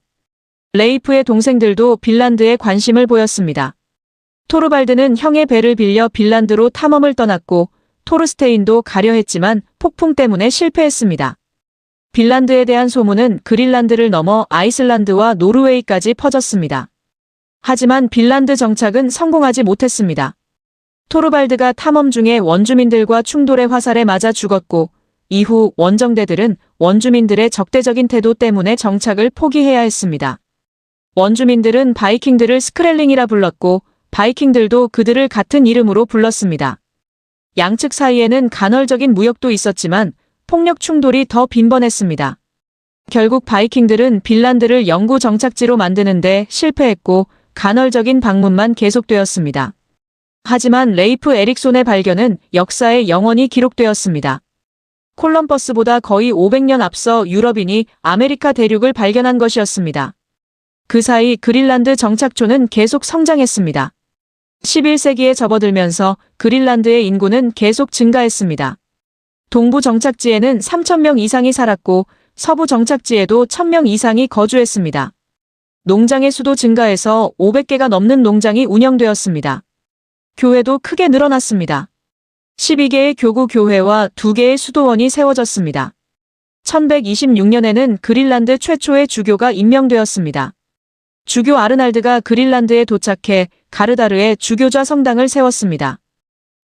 Speaker 1: 레이프의 동생들도 빈란드에 관심을 보였습니다. 토르발드는 형의 배를 빌려 빈란드로 탐험을 떠났고 토르스테인도 가려 했지만 폭풍 때문에 실패했습니다. 빈란드에 대한 소문은 그린란드를 넘어 아이슬란드와 노르웨이까지 퍼졌습니다. 하지만 빈란드 정착은 성공하지 못했습니다. 토르발드가 탐험 중에 원주민들과 충돌의 화살에 맞아 죽었고 이후 원정대들은 원주민들의 적대적인 태도 때문에 정착을 포기해야 했습니다. 원주민들은 바이킹들을 스크렐링이라 불렀고 바이킹들도 그들을 같은 이름으로 불렀습니다. 양측 사이에는 간헐적인 무역도 있었지만 폭력 충돌이 더 빈번했습니다. 결국 바이킹들은 빈란드를 영구 정착지로 만드는데 실패했고 간헐적인 방문만 계속되었습니다. 하지만 레이프 에릭손의 발견은 역사에 영원히 기록되었습니다. 콜럼버스보다 거의 500년 앞서 유럽인이 아메리카 대륙을 발견한 것이었습니다. 그 사이 그린란드 정착촌은 계속 성장했습니다. 11세기에 접어들면서 그린란드의 인구는 계속 증가했습니다. 동부 정착지에는 3,000명 이상이 살았고 서부 정착지에도 1,000명 이상이 거주했습니다. 농장의 수도 증가해서 500개가 넘는 농장이 운영되었습니다. 교회도 크게 늘어났습니다. 12개의 교구 교회와 2개의 수도원이 세워졌습니다. 1126년에는 그린란드 최초의 주교가 임명되었습니다. 주교 아르날드가 그린란드에 도착해 가르다르에 주교자 성당을 세웠습니다.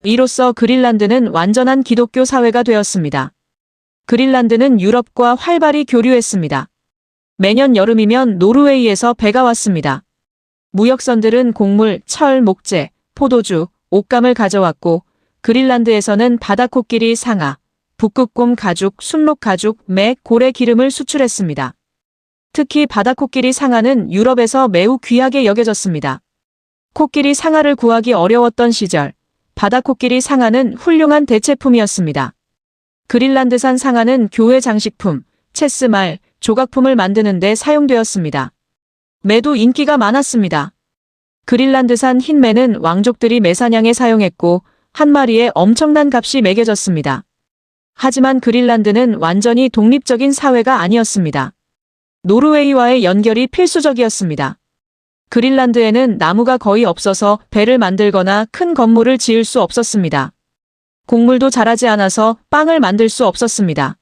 Speaker 1: 이로써 그린란드는 완전한 기독교 사회가 되었습니다. 그린란드는 유럽과 활발히 교류했습니다. 매년 여름이면 노르웨이에서 배가 왔습니다. 무역선들은 곡물, 철, 목재, 포도주, 옷감을 가져왔고 그린란드에서는 바다코끼리 상아, 북극곰 가죽, 순록 가죽, 매, 고래 기름을 수출했습니다. 특히 바다코끼리 상아는 유럽에서 매우 귀하게 여겨졌습니다. 코끼리 상아를 구하기 어려웠던 시절, 바다코끼리 상아는 훌륭한 대체품이었습니다. 그린란드산 상아는 교회 장식품, 체스말, 조각품을 만드는 데 사용되었습니다. 매도 인기가 많았습니다. 그린란드산 흰매는 왕족들이 매사냥에 사용했고 한 마리에 엄청난 값이 매겨졌습니다. 하지만 그린란드는 완전히 독립적인 사회가 아니었습니다. 노르웨이와의 연결이 필수적이었습니다. 그린란드에는 나무가 거의 없어서 배를 만들거나 큰 건물을 지을 수 없었습니다. 곡물도 자라지 않아서 빵을 만들 수 없었습니다.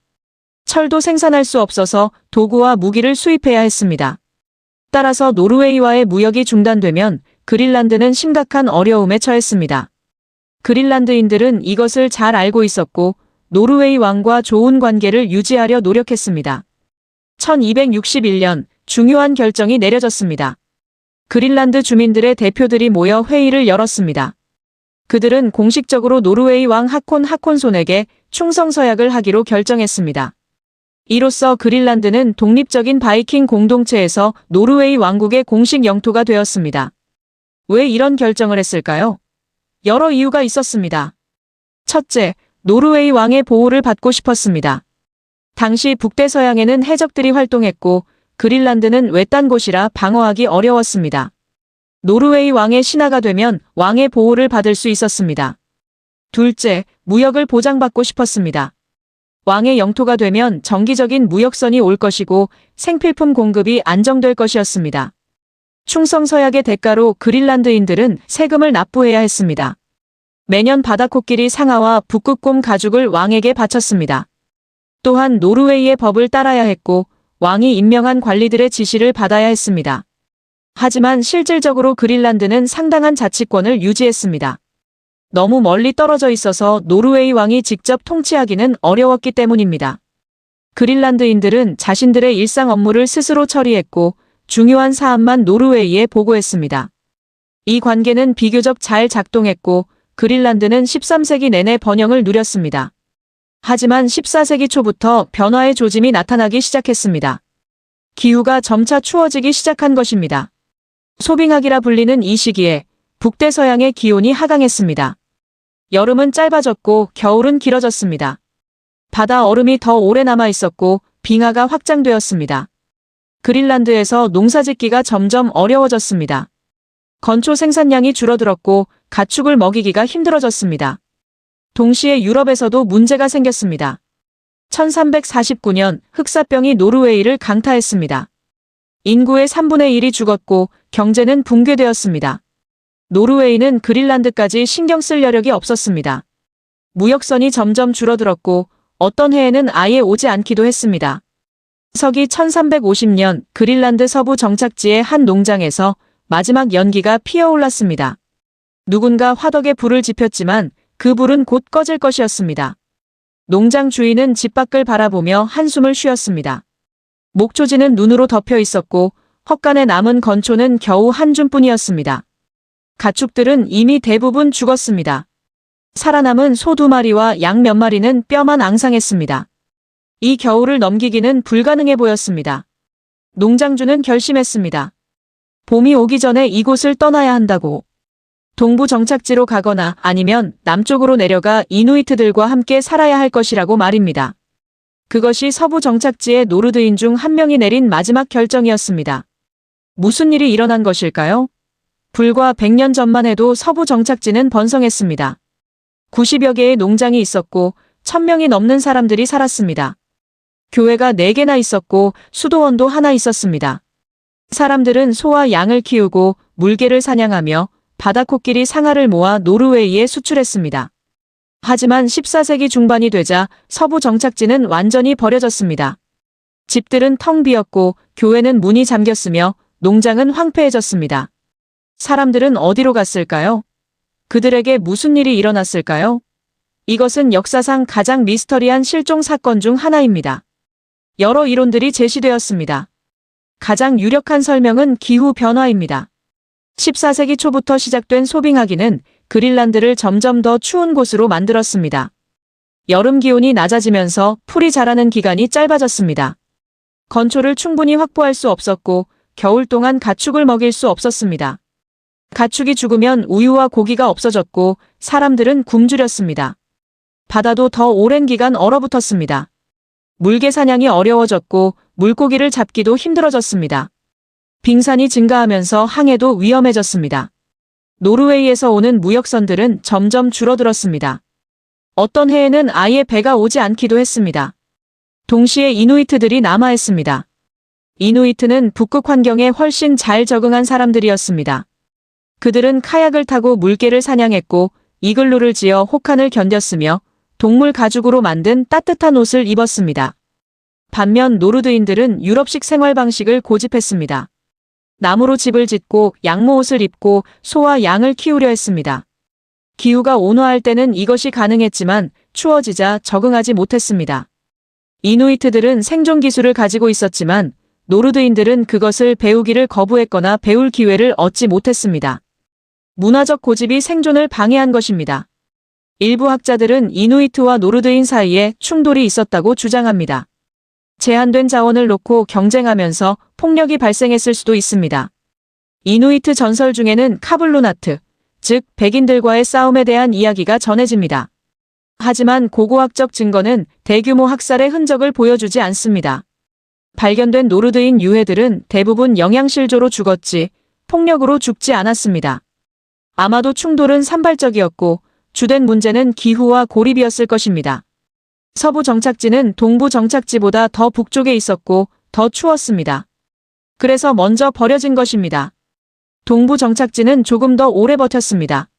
Speaker 1: 철도 생산할 수 없어서 도구와 무기를 수입해야 했습니다. 따라서 노르웨이와의 무역이 중단되면 그린란드는 심각한 어려움에 처했습니다. 그린란드인들은 이것을 잘 알고 있었고 노르웨이 왕과 좋은 관계를 유지하려 노력했습니다. 1261년 중요한 결정이 내려졌습니다. 그린란드 주민들의 대표들이 모여 회의를 열었습니다. 그들은 공식적으로 노르웨이 왕 하콘 하콘손에게 충성서약을 하기로 결정했습니다. 이로써 그린란드는 독립적인 바이킹 공동체에서 노르웨이 왕국의 공식 영토가 되었습니다. 왜 이런 결정을 했을까요? 여러 이유가 있었습니다. 첫째, 노르웨이 왕의 보호를 받고 싶었습니다. 당시 북대서양에는 해적들이 활동했고 그린란드는 외딴 곳이라 방어하기 어려웠습니다. 노르웨이 왕의 신하가 되면 왕의 보호를 받을 수 있었습니다. 둘째, 무역을 보장받고 싶었습니다. 왕의 영토가 되면 정기적인 무역선이 올 것이고 생필품 공급이 안정될 것이었습니다. 충성서약의 대가로 그린란드인들은 세금을 납부해야 했습니다. 매년 바다코끼리 상아와 북극곰 가죽을 왕에게 바쳤습니다. 또한 노르웨이의 법을 따라야 했고 왕이 임명한 관리들의 지시를 받아야 했습니다. 하지만 실질적으로 그린란드는 상당한 자치권을 유지했습니다. 너무 멀리 떨어져 있어서 노르웨이 왕이 직접 통치하기는 어려웠기 때문입니다. 그린란드인들은 자신들의 일상 업무를 스스로 처리했고 중요한 사안만 노르웨이에 보고했습니다. 이 관계는 비교적 잘 작동했고 그린란드는 13세기 내내 번영을 누렸습니다. 하지만 14세기 초부터 변화의 조짐이 나타나기 시작했습니다. 기후가 점차 추워지기 시작한 것입니다. 소빙하기라 불리는 이 시기에 북대서양의 기온이 하강했습니다. 여름은 짧아졌고 겨울은 길어졌습니다. 바다 얼음이 더 오래 남아 있었고 빙하가 확장되었습니다. 그린란드에서 농사짓기가 점점 어려워졌습니다. 건초 생산량이 줄어들었고 가축을 먹이기가 힘들어졌습니다. 동시에 유럽에서도 문제가 생겼습니다. 1349년 흑사병이 노르웨이를 강타했습니다. 인구의 3분의 1이 죽었고 경제는 붕괴되었습니다. 노르웨이는 그린란드까지 신경 쓸 여력이 없었습니다. 무역선이 점점 줄어들었고 어떤 해에는 아예 오지 않기도 했습니다. 서기 1350년 그린란드 서부 정착지의 한 농장에서 마지막 연기가 피어올랐습니다. 누군가 화덕에 불을 지폈지만 그 불은 곧 꺼질 것이었습니다. 농장 주인은 집 밖을 바라보며 한숨을 쉬었습니다. 목초지는 눈으로 덮여 있었고 헛간에 남은 건초는 겨우 한 줌뿐이었습니다. 가축들은 이미 대부분 죽었습니다. 살아남은 소 2마리와 양 몇 마리는 뼈만 앙상했습니다. 이 겨울을 넘기기는 불가능해 보였습니다. 농장주는 결심했습니다. 봄이 오기 전에 이곳을 떠나야 한다고. 동부 정착지로 가거나 아니면 남쪽으로 내려가 이누이트들과 함께 살아야 할 것이라고 말입니다. 그것이 서부 정착지의 노르드인 중 한 명이 내린 마지막 결정이었습니다. 무슨 일이 일어난 것일까요? 불과 100년 전만 해도 서부 정착지는 번성했습니다. 90여 개의 농장이 있었고 1000명이 넘는 사람들이 살았습니다. 교회가 4개나 있었고 수도원도 하나 있었습니다. 사람들은 소와 양을 키우고 물개를 사냥하며 바다코끼리 상아를 모아 노르웨이에 수출했습니다. 하지만 14세기 중반이 되자 서부 정착지는 완전히 버려졌습니다. 집들은 텅 비었고 교회는 문이 잠겼으며 농장은 황폐해졌습니다. 사람들은 어디로 갔을까요? 그들에게 무슨 일이 일어났을까요? 이것은 역사상 가장 미스터리한 실종 사건 중 하나입니다. 여러 이론들이 제시되었습니다. 가장 유력한 설명은 기후 변화입니다. 14세기 초부터 시작된 소빙하기는 그린란드를 점점 더 추운 곳으로 만들었습니다. 여름 기온이 낮아지면서 풀이 자라는 기간이 짧아졌습니다. 건초를 충분히 확보할 수 없었고 겨울 동안 가축을 먹일 수 없었습니다. 가축이 죽으면 우유와 고기가 없어졌고 사람들은 굶주렸습니다. 바다도 더 오랜 기간 얼어붙었습니다. 물개 사냥이 어려워졌고 물고기를 잡기도 힘들어졌습니다. 빙산이 증가하면서 항해도 위험해졌습니다. 노르웨이에서 오는 무역선들은 점점 줄어들었습니다. 어떤 해에는 아예 배가 오지 않기도 했습니다. 동시에 이누이트들이 남아있습니다. 이누이트는 북극 환경에 훨씬 잘 적응한 사람들이었습니다. 그들은 카약을 타고 물개를 사냥했고 이글루를 지어 혹한을 견뎠으며 동물 가죽으로 만든 따뜻한 옷을 입었습니다. 반면 노르드인들은 유럽식 생활 방식을 고집했습니다. 나무로 집을 짓고 양모옷을 입고 소와 양을 키우려 했습니다. 기후가 온화할 때는 이것이 가능했지만 추워지자 적응하지 못했습니다. 이누이트들은 생존 기술을 가지고 있었지만 노르드인들은 그것을 배우기를 거부했거나 배울 기회를 얻지 못했습니다. 문화적 고집이 생존을 방해한 것입니다. 일부 학자들은 이누이트와 노르드인 사이에 충돌이 있었다고 주장합니다. 제한된 자원을 놓고 경쟁하면서 폭력이 발생했을 수도 있습니다. 이누이트 전설 중에는 카블루나트, 즉 백인들과의 싸움에 대한 이야기가 전해집니다. 하지만 고고학적 증거는 대규모 학살의 흔적을 보여주지 않습니다. 발견된 노르드인 유해들은 대부분 영양실조로 죽었지 폭력으로 죽지 않았습니다. 아마도 충돌은 산발적이었고 주된 문제는 기후와 고립이었을 것입니다. 서부 정착지는 동부 정착지보다 더 북쪽에 있었고 더 추웠습니다. 그래서 먼저 버려진 것입니다. 동부 정착지는 조금 더 오래 버텼습니다.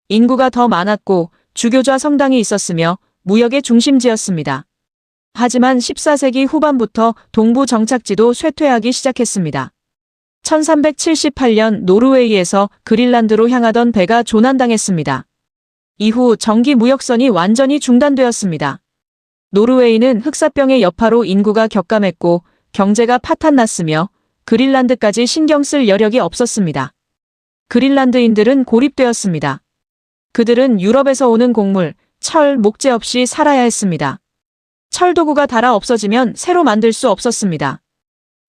Speaker 1: 인구가 더 많았고 주교좌 성당이 있었으며 무역의 중심지였습니다. 하지만 14세기 후반부터 동부 정착지도 쇠퇴하기 시작했습니다. 1378년 노르웨이에서 그린란드로 향하던 배가 조난당했습니다. 이후 정기 무역선이 완전히 중단되었습니다. 노르웨이는 흑사병의 여파로 인구가 격감했고 경제가 파탄났으며 그린란드까지 신경 쓸 여력이 없었습니다. 그린란드인들은 고립되었습니다. 그들은 유럽에서 오는 곡물, 철, 목재 없이 살아야 했습니다. 철도구가 닳아 없어지면 새로 만들 수 없었습니다.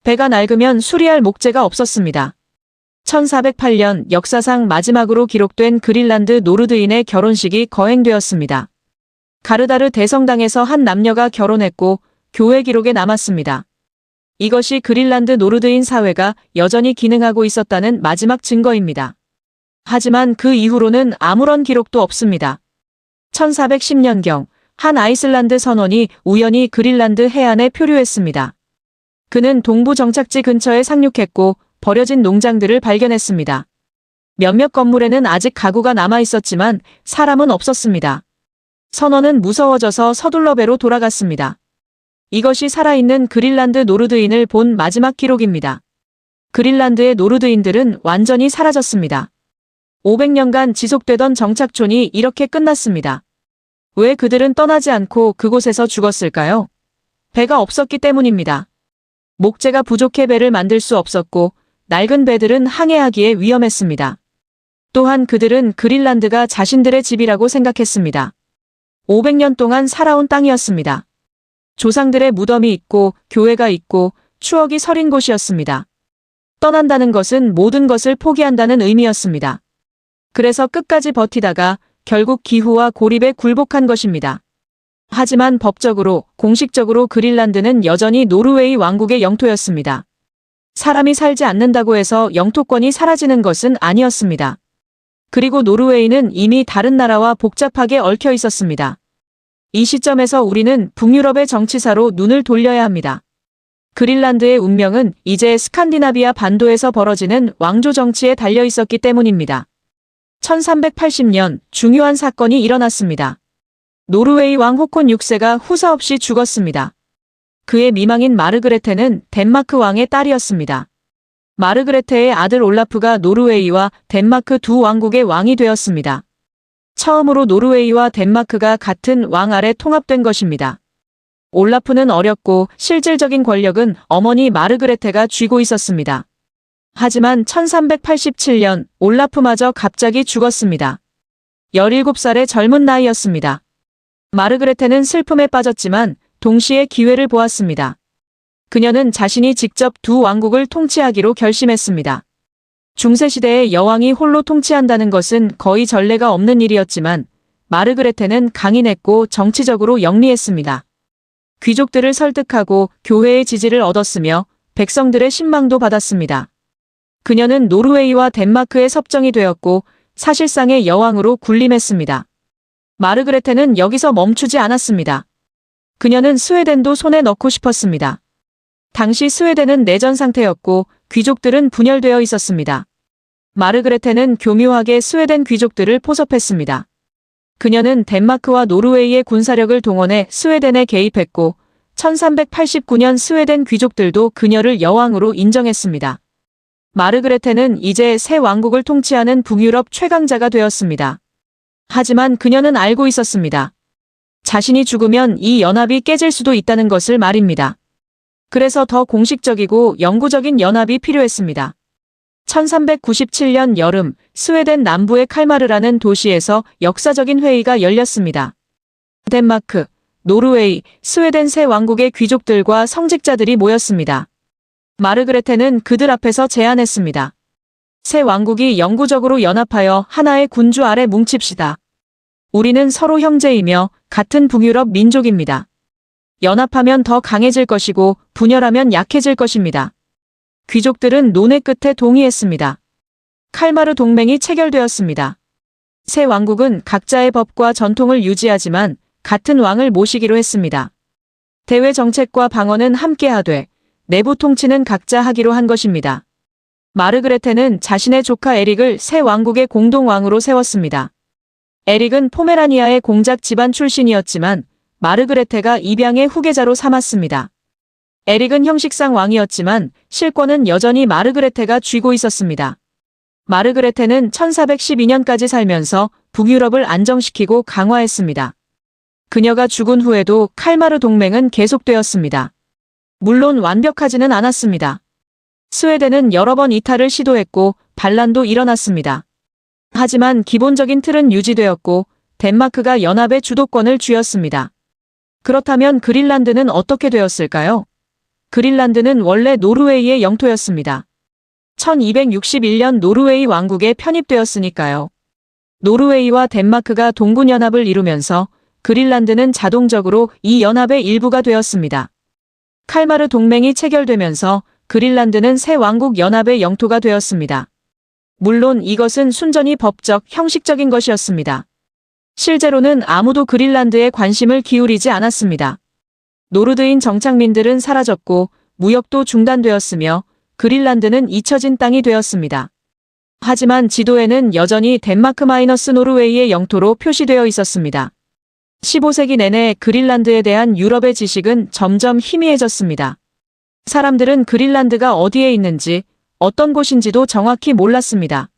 Speaker 1: 배가 낡으면 수리할 목재가 없었습니다. 1408년 역사상 마지막으로 기록된 그린란드 노르드인의 결혼식이 거행되었습니다. 가르다르 대성당에서 한 남녀가 결혼했고 교회 기록에 남았습니다. 이것이 그린란드 노르드인 사회가 여전히 기능하고 있었다는 마지막 증거입니다. 하지만 그 이후로는 아무런 기록도 없습니다. 1410년경 한 아이슬란드 선원이 우연히 그린란드 해안에 표류했습니다. 그는 동부 정착지 근처에 상륙했고 버려진 농장들을 발견했습니다. 몇몇 건물에는 아직 가구가 남아 있었지만 사람은 없었습니다. 선원은 무서워져서 서둘러 배로 돌아갔습니다. 이것이 살아있는 그린란드 노르드인을 본 마지막 기록입니다. 그린란드의 노르드인들은 완전히 사라졌습니다. 500년간 지속되던 정착촌이 이렇게 끝났습니다. 왜 그들은 떠나지 않고 그곳에서 죽었을까요? 배가 없었기 때문입니다. 목재가 부족해 배를 만들 수 없었고 낡은 배들은 항해하기에 위험했습니다. 또한 그들은 그린란드가 자신들의 집이라고 생각했습니다. 500년 동안 살아온 땅이었습니다. 조상들의 무덤이 있고 교회가 있고 추억이 서린 곳이었습니다. 떠난다는 것은 모든 것을 포기한다는 의미였습니다. 그래서 끝까지 버티다가 결국 기후와 고립에 굴복한 것입니다. 하지만 법적으로, 공식적으로 그린란드는 여전히 노르웨이 왕국의 영토였습니다. 사람이 살지 않는다고 해서 영토권이 사라지는 것은 아니었습니다. 그리고 노르웨이는 이미 다른 나라와 복잡하게 얽혀 있었습니다. 이 시점에서 우리는 북유럽의 정치사로 눈을 돌려야 합니다. 그린란드의 운명은 이제 스칸디나비아 반도에서 벌어지는 왕조 정치에 달려 있었기 때문입니다. 1380년 중요한 사건이 일어났습니다. 노르웨이 왕 호콘 6세가 후사 없이 죽었습니다. 그의 미망인 마르그레테는 덴마크 왕의 딸이었습니다. 마르그레테의 아들 올라프가 노르웨이와 덴마크 두 왕국의 왕이 되었습니다. 처음으로 노르웨이와 덴마크가 같은 왕 아래 통합된 것입니다. 올라프는 어렸고 실질적인 권력은 어머니 마르그레테가 쥐고 있었습니다. 하지만 1387년 올라프마저 갑자기 죽었습니다. 17살의 젊은 나이였습니다. 마르그레테는 슬픔에 빠졌지만 동시에 기회를 보았습니다. 그녀는 자신이 직접 두 왕국을 통치하기로 결심했습니다. 중세시대의 여왕이 홀로 통치한다는 것은 거의 전례가 없는 일이었지만 마르그레테는 강인했고 정치적으로 영리했습니다. 귀족들을 설득하고 교회의 지지를 얻었으며 백성들의 신망도 받았습니다. 그녀는 노르웨이와 덴마크의 섭정이 되었고 사실상의 여왕으로 군림했습니다. 마르그레테는 여기서 멈추지 않았습니다. 그녀는 스웨덴도 손에 넣고 싶었습니다. 당시 스웨덴은 내전 상태였고 귀족들은 분열되어 있었습니다. 마르그레테는 교묘하게 스웨덴 귀족들을 포섭했습니다. 그녀는 덴마크와 노르웨이의 군사력을 동원해 스웨덴에 개입했고 1389년 스웨덴 귀족들도 그녀를 여왕으로 인정했습니다. 마르그레테는 이제 새 왕국을 통치하는 북유럽 최강자가 되었습니다. 하지만 그녀는 알고 있었습니다. 자신이 죽으면 이 연합이 깨질 수도 있다는 것을 말입니다. 그래서 더 공식적이고 영구적인 연합이 필요했습니다. 1397년 여름 스웨덴 남부의 칼마르라는 도시에서 역사적인 회의가 열렸습니다. 덴마크, 노르웨이, 스웨덴 세 왕국의 귀족들과 성직자들이 모였습니다. 마르그레테는 그들 앞에서 제안했습니다. 세 왕국이 영구적으로 연합하여 하나의 군주 아래 뭉칩시다. 우리는 서로 형제이며 같은 북유럽 민족입니다. 연합하면 더 강해질 것이고 분열하면 약해질 것입니다. 귀족들은 논의 끝에 동의했습니다. 칼마르 동맹이 체결되었습니다. 세 왕국은 각자의 법과 전통을 유지하지만 같은 왕을 모시기로 했습니다. 대외 정책과 방어는 함께하되 내부 통치는 각자 하기로 한 것입니다. 마르그레테는 자신의 조카 에릭을 새 왕국의 공동왕으로 세웠습니다. 에릭은 포메라니아의 공작 집안 출신이었지만 마르그레테가 입양의 후계자로 삼았습니다. 에릭은 형식상 왕이었지만 실권은 여전히 마르그레테가 쥐고 있었습니다. 마르그레테는 1412년까지 살면서 북유럽을 안정시키고 강화했습니다. 그녀가 죽은 후에도 칼마르 동맹은 계속되었습니다. 물론 완벽하지는 않았습니다. 스웨덴은 여러 번 이탈을 시도했고 반란도 일어났습니다. 하지만 기본적인 틀은 유지되었고 덴마크가 연합의 주도권을 쥐었습니다. 그렇다면 그린란드는 어떻게 되었을까요? 그린란드는 원래 노르웨이의 영토였습니다. 1261년 노르웨이 왕국에 편입되었으니까요. 노르웨이와 덴마크가 동군연합을 이루면서 그린란드는 자동적으로 이 연합의 일부가 되었습니다. 칼마르 동맹이 체결되면서 그린란드는 새 왕국 연합의 영토가 되었습니다. 물론 이것은 순전히 법적, 형식적인 것이었습니다. 실제로는 아무도 그린란드에 관심을 기울이지 않았습니다. 노르드인 정착민들은 사라졌고 무역도 중단되었으며 그린란드는 잊혀진 땅이 되었습니다. 하지만 지도에는 여전히 덴마크-노르웨이의 영토로 표시되어 있었습니다. 15세기 내내 그린란드에 대한 유럽의 지식은 점점 희미해졌습니다. 사람들은 그린란드가 어디에 있는지, 어떤 곳인지도 정확히 몰랐습니다.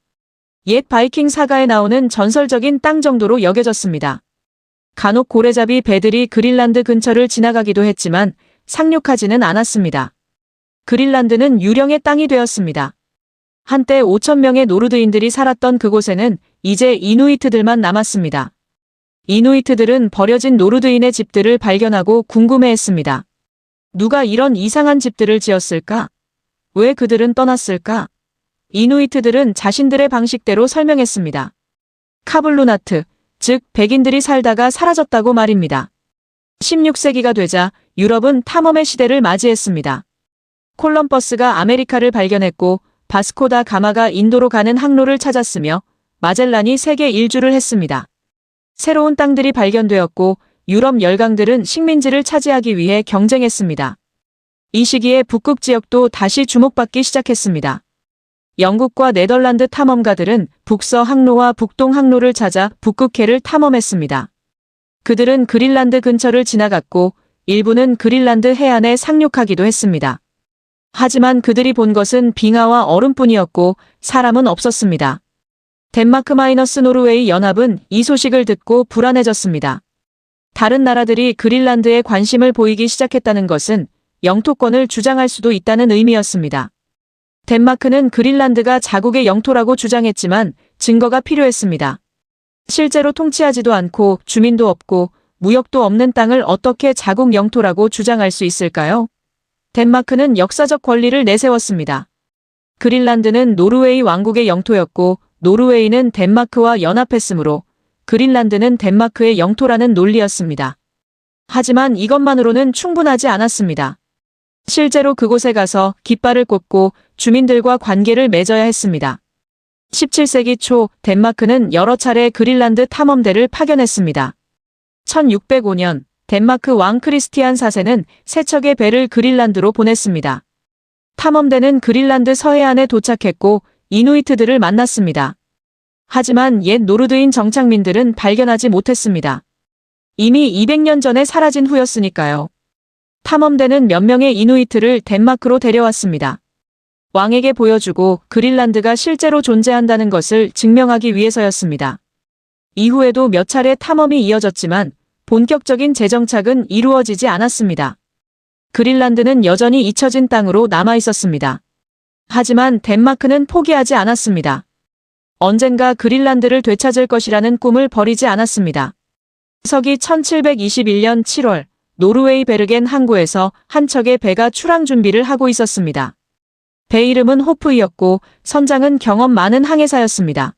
Speaker 1: 옛 바이킹 사가에 나오는 전설적인 땅 정도로 여겨졌습니다. 간혹 고래잡이 배들이 그린란드 근처를 지나가기도 했지만 상륙하지는 않았습니다. 그린란드는 유령의 땅이 되었습니다. 한때 5,000명의 노르드인들이 살았던 그곳에는 이제 이누이트들만 남았습니다. 이누이트들은 버려진 노르드인의 집들을 발견하고 궁금해했습니다. 누가 이런 이상한 집들을 지었을까? 왜 그들은 떠났을까? 이누이트들은 자신들의 방식대로 설명했습니다. 카블루나트, 즉 백인들이 살다가 사라졌다고 말입니다. 16세기가 되자 유럽은 탐험의 시대를 맞이했습니다. 콜럼버스가 아메리카를 발견했고 바스코다 가마가 인도로 가는 항로를 찾았으며 마젤란이 세계 일주를 했습니다. 새로운 땅들이 발견되었고 유럽 열강들은 식민지를 차지하기 위해 경쟁했습니다. 이 시기에 북극 지역도 다시 주목받기 시작했습니다. 영국과 네덜란드 탐험가들은 북서 항로와 북동 항로를 찾아 북극해를 탐험했습니다. 그들은 그린란드 근처를 지나갔고 일부는 그린란드 해안에 상륙하기도 했습니다. 하지만 그들이 본 것은 빙하와 얼음뿐이었고 사람은 없었습니다. 덴마크-노르웨이 연합은 이 소식을 듣고 불안해졌습니다. 다른 나라들이 그린란드에 관심을 보이기 시작했다는 것은 영토권을 주장할 수도 있다는 의미였습니다. 덴마크는 그린란드가 자국의 영토라고 주장했지만 증거가 필요했습니다. 실제로 통치하지도 않고 주민도 없고 무역도 없는 땅을 어떻게 자국 영토라고 주장할 수 있을까요? 덴마크는 역사적 권리를 내세웠습니다. 그린란드는 노르웨이 왕국의 영토였고 노르웨이는 덴마크와 연합했으므로 그린란드는 덴마크의 영토라는 논리였습니다. 하지만 이것만으로는 충분하지 않았습니다. 실제로 그곳에 가서 깃발을 꽂고 주민들과 관계를 맺어야 했습니다. 17세기 초 덴마크는 여러 차례 그린란드 탐험대를 파견했습니다. 1605년 덴마크 왕 크리스티안 4세는 세 척의 배를 그린란드로 보냈습니다. 탐험대는 그린란드 서해안에 도착했고 이누이트들을 만났습니다. 하지만 옛 노르드인 정착민들은 발견하지 못했습니다. 이미 200년 전에 사라진 후였으니까요. 탐험대는 몇 명의 이누이트를 덴마크로 데려왔습니다. 왕에게 보여주고 그린란드가 실제로 존재한다는 것을 증명하기 위해서였습니다. 이후에도 몇 차례 탐험이 이어졌지만 본격적인 재정착은 이루어지지 않았습니다. 그린란드는 여전히 잊혀진 땅으로 남아 있었습니다. 하지만 덴마크는 포기하지 않았습니다. 언젠가 그린란드를 되찾을 것이라는 꿈을 버리지 않았습니다. 서기 1721년 7월 노르웨이 베르겐 항구에서 한 척의 배가 출항 준비를 하고 있었습니다. 배 이름은 호프이었고 선장은 경험 많은 항해사였습니다.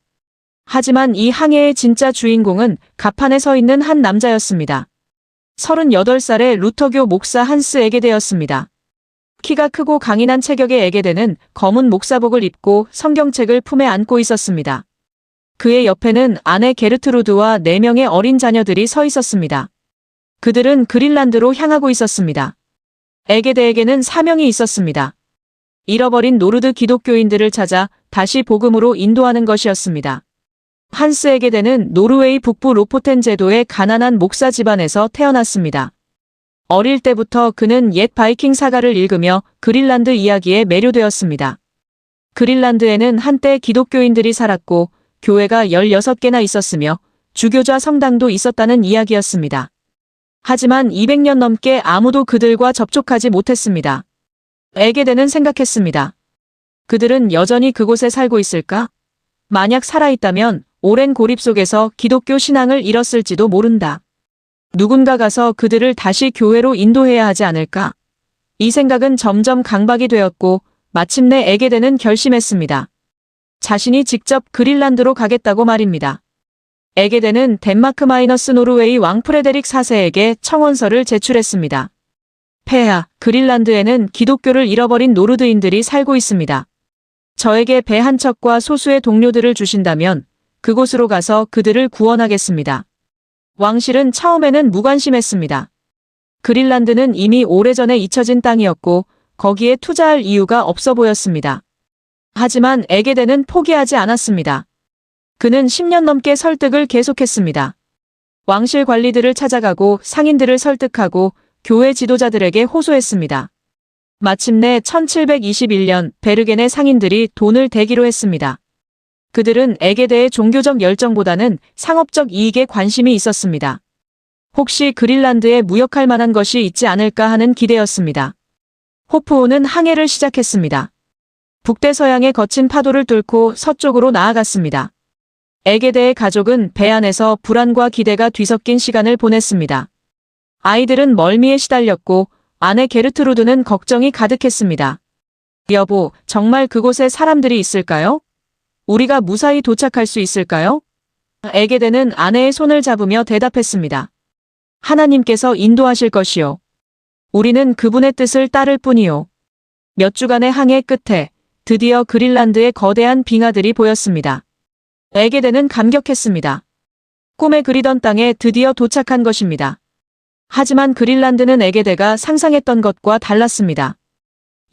Speaker 1: 하지만 이 항해의 진짜 주인공은 갑판에 서 있는 한 남자였습니다. 38살의 루터교 목사 한스 에게데였습니다. 키가 크고 강인한 체격의 에게데는 검은 목사복을 입고 성경책을 품에 안고 있었습니다. 그의 옆에는 아내 게르트루드와 4명의 어린 자녀들이 서 있었습니다. 그들은 그린란드로 향하고 있었습니다. 에게데에게는 사명이 있었습니다. 잃어버린 노르드 기독교인들을 찾아 다시 복음으로 인도하는 것이었습니다. 한스 에게데는 노르웨이 북부 로포텐 제도의 가난한 목사 집안에서 태어났습니다. 어릴 때부터 그는 옛 바이킹 사가를 읽으며 그린란드 이야기에 매료되었습니다. 그린란드에는 한때 기독교인들이 살았고 교회가 16개나 있었으며 주교자 성당도 있었다는 이야기였습니다. 하지만 200년 넘게 아무도 그들과 접촉하지 못했습니다. 에게데는 생각했습니다. 그들은 여전히 그곳에 살고 있을까? 만약 살아있다면 오랜 고립 속에서 기독교 신앙을 잃었을지도 모른다. 누군가 가서 그들을 다시 교회로 인도해야 하지 않을까? 이 생각은 점점 강박이 되었고 마침내 에게데는 결심했습니다. 자신이 직접 그린란드로 가겠다고 말입니다. 에게데는 덴마크 마이너스 노르웨이 왕 프레데릭 4세에게 청원서를 제출했습니다. 폐하, 그린란드에는 기독교를 잃어버린 노르드인들이 살고 있습니다. 저에게 배 한 척과 소수의 동료들을 주신다면 그곳으로 가서 그들을 구원하겠습니다. 왕실은 처음에는 무관심했습니다. 그린란드는 이미 오래전에 잊혀진 땅이었고 거기에 투자할 이유가 없어 보였습니다. 하지만 에게데는 포기하지 않았습니다. 그는 10년 넘게 설득을 계속했습니다. 왕실 관리들을 찾아가고 상인들을 설득하고 교회 지도자들에게 호소했습니다. 마침내 1721년 베르겐의 상인들이 돈을 대기로 했습니다. 그들은 에게데의 종교적 열정보다는 상업적 이익에 관심이 있었습니다. 혹시 그린란드에 무역할 만한 것이 있지 않을까 하는 기대였습니다. 호프호는 항해를 시작했습니다. 북대서양의 거친 파도를 뚫고 서쪽으로 나아갔습니다. 에게데의 가족은 배 안에서 불안과 기대가 뒤섞인 시간을 보냈습니다. 아이들은 멀미에 시달렸고 아내 게르트루드는 걱정이 가득했습니다. 여보, 정말 그곳에 사람들이 있을까요? 우리가 무사히 도착할 수 있을까요? 에게데는 아내의 손을 잡으며 대답했습니다. 하나님께서 인도하실 것이요. 우리는 그분의 뜻을 따를 뿐이요. 몇 주간의 항해 끝에 드디어 그린란드의 거대한 빙하들이 보였습니다. 에게데는 감격했습니다. 꿈에 그리던 땅에 드디어 도착한 것입니다. 하지만 그린란드는 에게데가 상상했던 것과 달랐습니다.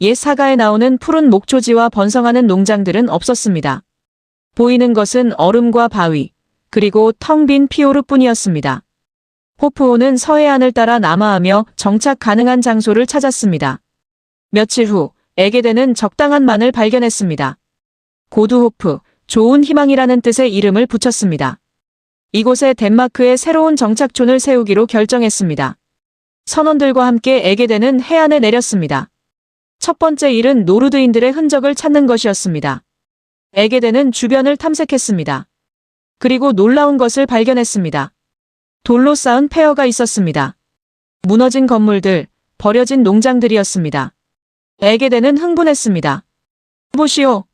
Speaker 1: 옛 사가에 나오는 푸른 목초지와 번성하는 농장들은 없었습니다. 보이는 것은 얼음과 바위, 그리고 텅 빈 피오르뿐이었습니다. 호프호는 서해안을 따라 남하하며 정착 가능한 장소를 찾았습니다. 며칠 후 에게데는 적당한 만을 발견했습니다. 고두호프, 좋은 희망이라는 뜻의 이름을 붙였습니다. 이곳에 덴마크의 새로운 정착촌을 세우기로 결정했습니다. 선원들과 함께 에게데는 해안에 내렸습니다. 첫 번째 일은 노르드인들의 흔적을 찾는 것이었습니다. 에게데는 주변을 탐색했습니다. 그리고 놀라운 것을 발견했습니다. 돌로 쌓은 폐허가 있었습니다. 무너진 건물들, 버려진 농장들이었습니다. 에게데는 흥분했습니다. 보시오.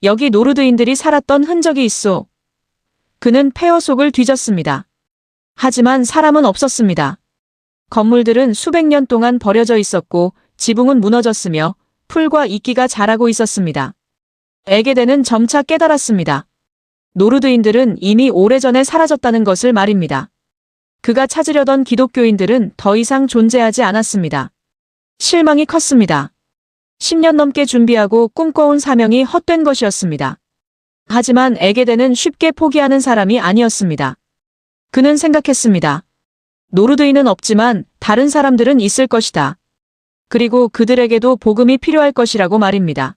Speaker 1: 여기 노르드인들이 살았던 흔적이 있소. 그는 폐허 속을 뒤졌습니다. 하지만 사람은 없었습니다. 건물들은 수백 년 동안 버려져 있었고 지붕은 무너졌으며 풀과 이끼가 자라고 있었습니다. 에게데는 점차 깨달았습니다. 노르드인들은 이미 오래전에 사라졌다는 것을 말입니다. 그가 찾으려던 기독교인들은 더 이상 존재하지 않았습니다. 실망이 컸습니다. 10년 넘게 준비하고 꿈꿔온 사명이 헛된 것이었습니다. 하지만 에게데는 쉽게 포기하는 사람이 아니었습니다. 그는 생각했습니다. 노르드인은 없지만 다른 사람들은 있을 것이다. 그리고 그들에게도 복음이 필요할 것이라고 말입니다.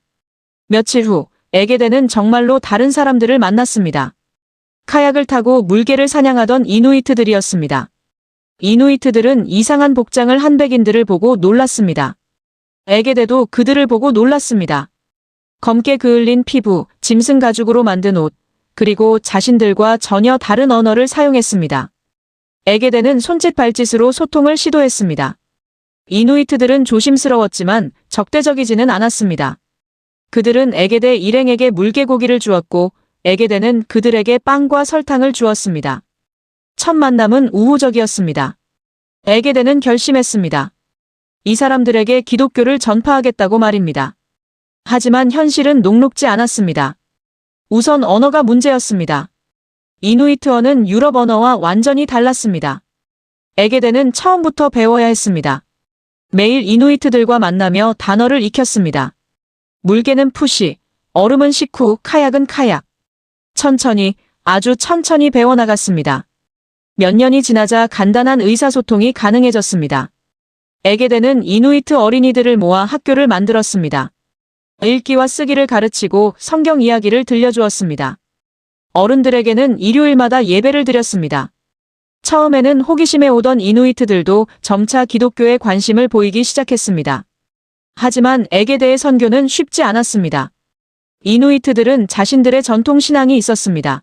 Speaker 1: 며칠 후 에게데는 정말로 다른 사람들을 만났습니다. 카약을 타고 물개를 사냥하던 이누이트들이었습니다. 이누이트들은 이상한 복장을 한 백인들을 보고 놀랐습니다. 에게데도 그들을 보고 놀랐습니다. 검게 그을린 피부, 짐승 가죽으로 만든 옷, 그리고 자신들과 전혀 다른 언어를 사용했습니다. 에게데는 손짓 발짓으로 소통을 시도했습니다. 이누이트들은 조심스러웠지만 적대적이지는 않았습니다. 그들은 에게데 일행에게 물개고기를 주었고 에게데는 그들에게 빵과 설탕을 주었습니다. 첫 만남은 우호적이었습니다. 에게데는 결심했습니다. 이 사람들에게 기독교를 전파하겠다고 말입니다. 하지만 현실은 녹록지 않았습니다. 우선 언어가 문제였습니다. 이누이트어는 유럽 언어와 완전히 달랐습니다. 에게데는 처음부터 배워야 했습니다. 매일 이누이트들과 만나며 단어를 익혔습니다. 물개는 푸시, 얼음은 식후, 카약은 카약. 천천히 아주 천천히 배워나갔습니다. 몇 년이 지나자 간단한 의사소통이 가능해졌습니다. 에게데는 이누이트 어린이들을 모아 학교를 만들었습니다. 읽기와 쓰기를 가르치고 성경 이야기를 들려주었습니다. 어른들에게는 일요일마다 예배를 드렸습니다. 처음에는 호기심에 오던 이누이트들도 점차 기독교에 관심을 보이기 시작했습니다. 하지만 에게데의 선교는 쉽지 않았습니다. 이누이트들은 자신들의 전통 신앙이 있었습니다.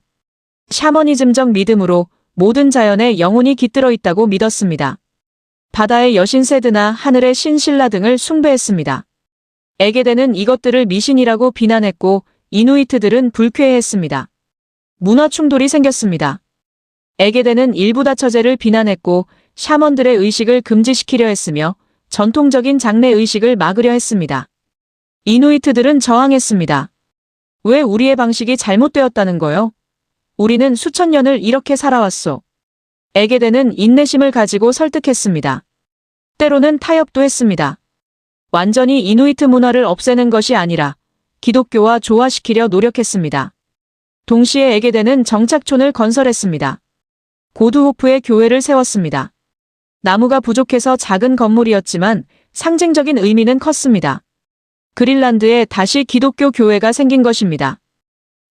Speaker 1: 샤머니즘적 믿음으로 모든 자연에 영혼이 깃들어 있다고 믿었습니다. 바다의 여신 세드나 하늘의 신 신라 등을 숭배했습니다. 에게데는 이것들을 미신이라고 비난했고 이누이트들은 불쾌해했습니다. 문화 충돌이 생겼습니다. 에게데는 일부 다처제를 비난했고 샤먼들의 의식을 금지시키려 했으며 전통적인 장례 의식을 막으려 했습니다. 이누이트들은 저항했습니다. 왜 우리의 방식이 잘못되었다는 거요? 우리는 수천 년을 이렇게 살아왔소. 에게데는 인내심을 가지고 설득했습니다. 때로는 타협도 했습니다. 완전히 이누이트 문화를 없애는 것이 아니라 기독교와 조화시키려 노력했습니다. 동시에 에게데는 정착촌을 건설했습니다. 고두호프에 교회를 세웠습니다. 나무가 부족해서 작은 건물이었지만 상징적인 의미는 컸습니다. 그린란드에 다시 기독교 교회가 생긴 것입니다.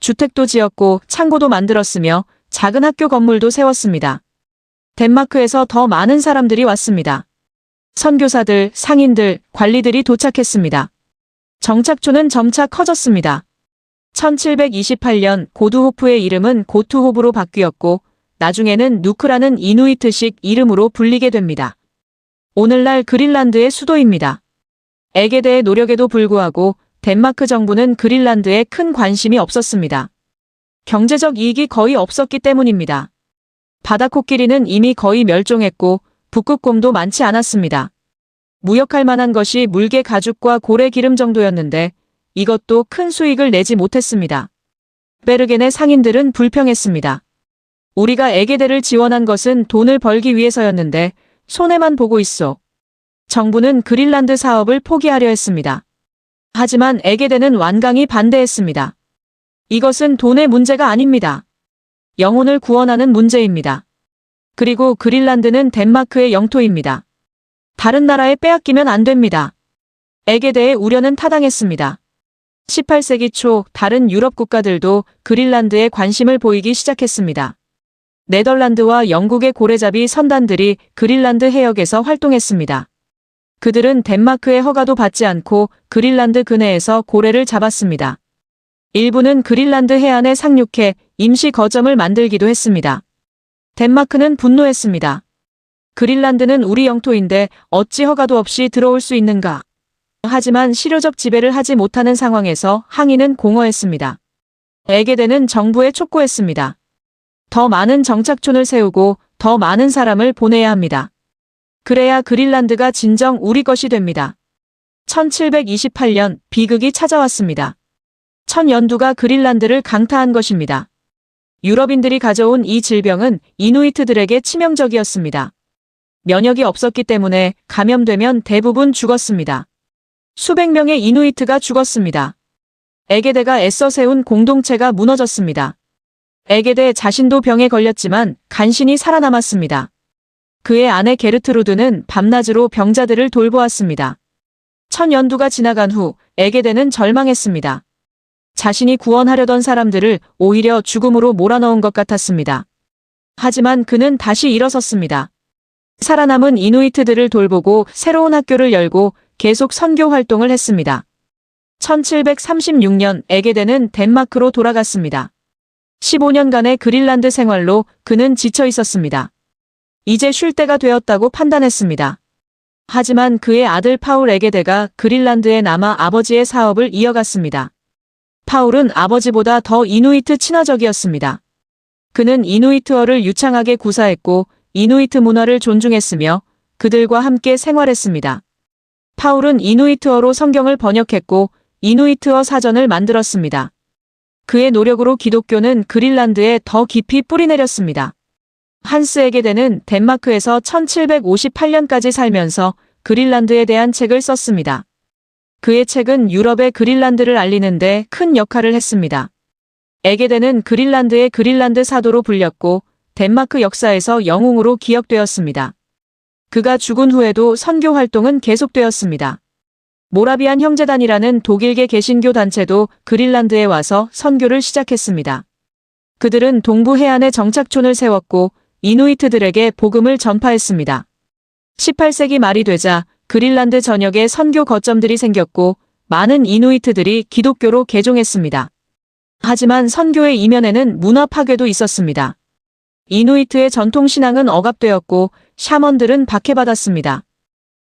Speaker 1: 주택도 지었고 창고도 만들었으며 작은 학교 건물도 세웠습니다. 덴마크에서 더 많은 사람들이 왔습니다. 선교사들, 상인들, 관리들이 도착했습니다. 정착촌은 점차 커졌습니다. 1728년 고두호프의 이름은 고투호브로 바뀌었고 나중에는 누크라는 이누이트식 이름으로 불리게 됩니다. 오늘날 그린란드의 수도입니다. 에게데의 노력에도 불구하고 덴마크 정부는 그린란드에 큰 관심이 없었습니다. 경제적 이익이 거의 없었기 때문입니다. 바다코끼리는 이미 거의 멸종했고 북극곰도 많지 않았습니다. 무역할 만한 것이 물개 가죽과 고래 기름 정도였는데 이것도 큰 수익을 내지 못했습니다. 베르겐의 상인들은 불평했습니다. 우리가 에게데를 지원한 것은 돈을 벌기 위해서였는데 손해만 보고 있어. 정부는 그린란드 사업을 포기하려 했습니다. 하지만 에게데는 완강히 반대했습니다. 이것은 돈의 문제가 아닙니다. 영혼을 구원하는 문제입니다. 그리고 그린란드는 덴마크의 영토입니다. 다른 나라에 빼앗기면 안 됩니다. 에게데의 우려는 타당했습니다. 18세기 초 다른 유럽 국가들도 그린란드에 관심을 보이기 시작했습니다. 네덜란드와 영국의 고래잡이 선단들이 그린란드 해역에서 활동했습니다. 그들은 덴마크의 허가도 받지 않고 그린란드 근해에서 고래를 잡았습니다. 일부는 그린란드 해안에 상륙해 임시 거점을 만들기도 했습니다. 덴마크는 분노했습니다. 그린란드는 우리 영토인데 어찌 허가도 없이 들어올 수 있는가? 하지만 실효적 지배를 하지 못하는 상황에서 항의는 공허했습니다. 에게데는 정부에 촉구했습니다. 더 많은 정착촌을 세우고 더 많은 사람을 보내야 합니다. 그래야 그린란드가 진정 우리 것이 됩니다. 1728년 비극이 찾아왔습니다. 천연두가 그린란드를 강타한 것입니다. 유럽인들이 가져온 이 질병은 이누이트들에게 치명적이었습니다. 면역이 없었기 때문에 감염되면 대부분 죽었습니다. 수백 명의 이누이트가 죽었습니다. 에게데가 애써 세운 공동체가 무너졌습니다. 에게데 자신도 병에 걸렸지만 간신히 살아남았습니다. 그의 아내 게르트루드는 밤낮으로 병자들을 돌보았습니다. 천연두가 지나간 후 에게데는 절망했습니다. 자신이 구원하려던 사람들을 오히려 죽음으로 몰아넣은 것 같았습니다. 하지만 그는 다시 일어섰습니다. 살아남은 이누이트들을 돌보고 새로운 학교를 열고 계속 선교 활동을 했습니다. 1736년 에게데는 덴마크로 돌아갔습니다. 15년간의 그린란드 생활로 그는 지쳐 있었습니다. 이제 쉴 때가 되었다고 판단했습니다. 하지만 그의 아들 파울 에게데가 그린란드에 남아 아버지의 사업을 이어갔습니다. 파울은 아버지보다 더 이누이트 친화적이었습니다. 그는 이누이트어를 유창하게 구사했고 이누이트 문화를 존중했으며 그들과 함께 생활했습니다. 파울은 이누이트어로 성경을 번역했고 이누이트어 사전을 만들었습니다. 그의 노력으로 기독교는 그린란드에 더 깊이 뿌리내렸습니다. 한스 에게데는 덴마크에서 1758년까지 살면서 그린란드에 대한 책을 썼습니다. 그의 책은 유럽의 그린란드를 알리는 데 큰 역할을 했습니다. 에게데는 그린란드의 그린란드 사도로 불렸고 덴마크 역사에서 영웅으로 기억되었습니다. 그가 죽은 후에도 선교 활동은 계속되었습니다. 모라비안 형제단이라는 독일계 개신교 단체도 그린란드에 와서 선교를 시작했습니다. 그들은 동부 해안에 정착촌을 세웠고 이누이트들에게 복음을 전파했습니다. 18세기 말이 되자 그린란드 전역에 선교 거점들이 생겼고 많은 이누이트들이 기독교로 개종했습니다. 하지만 선교의 이면에는 문화 파괴도 있었습니다. 이누이트의 전통신앙은 억압되었고 샤먼들은 박해받았습니다.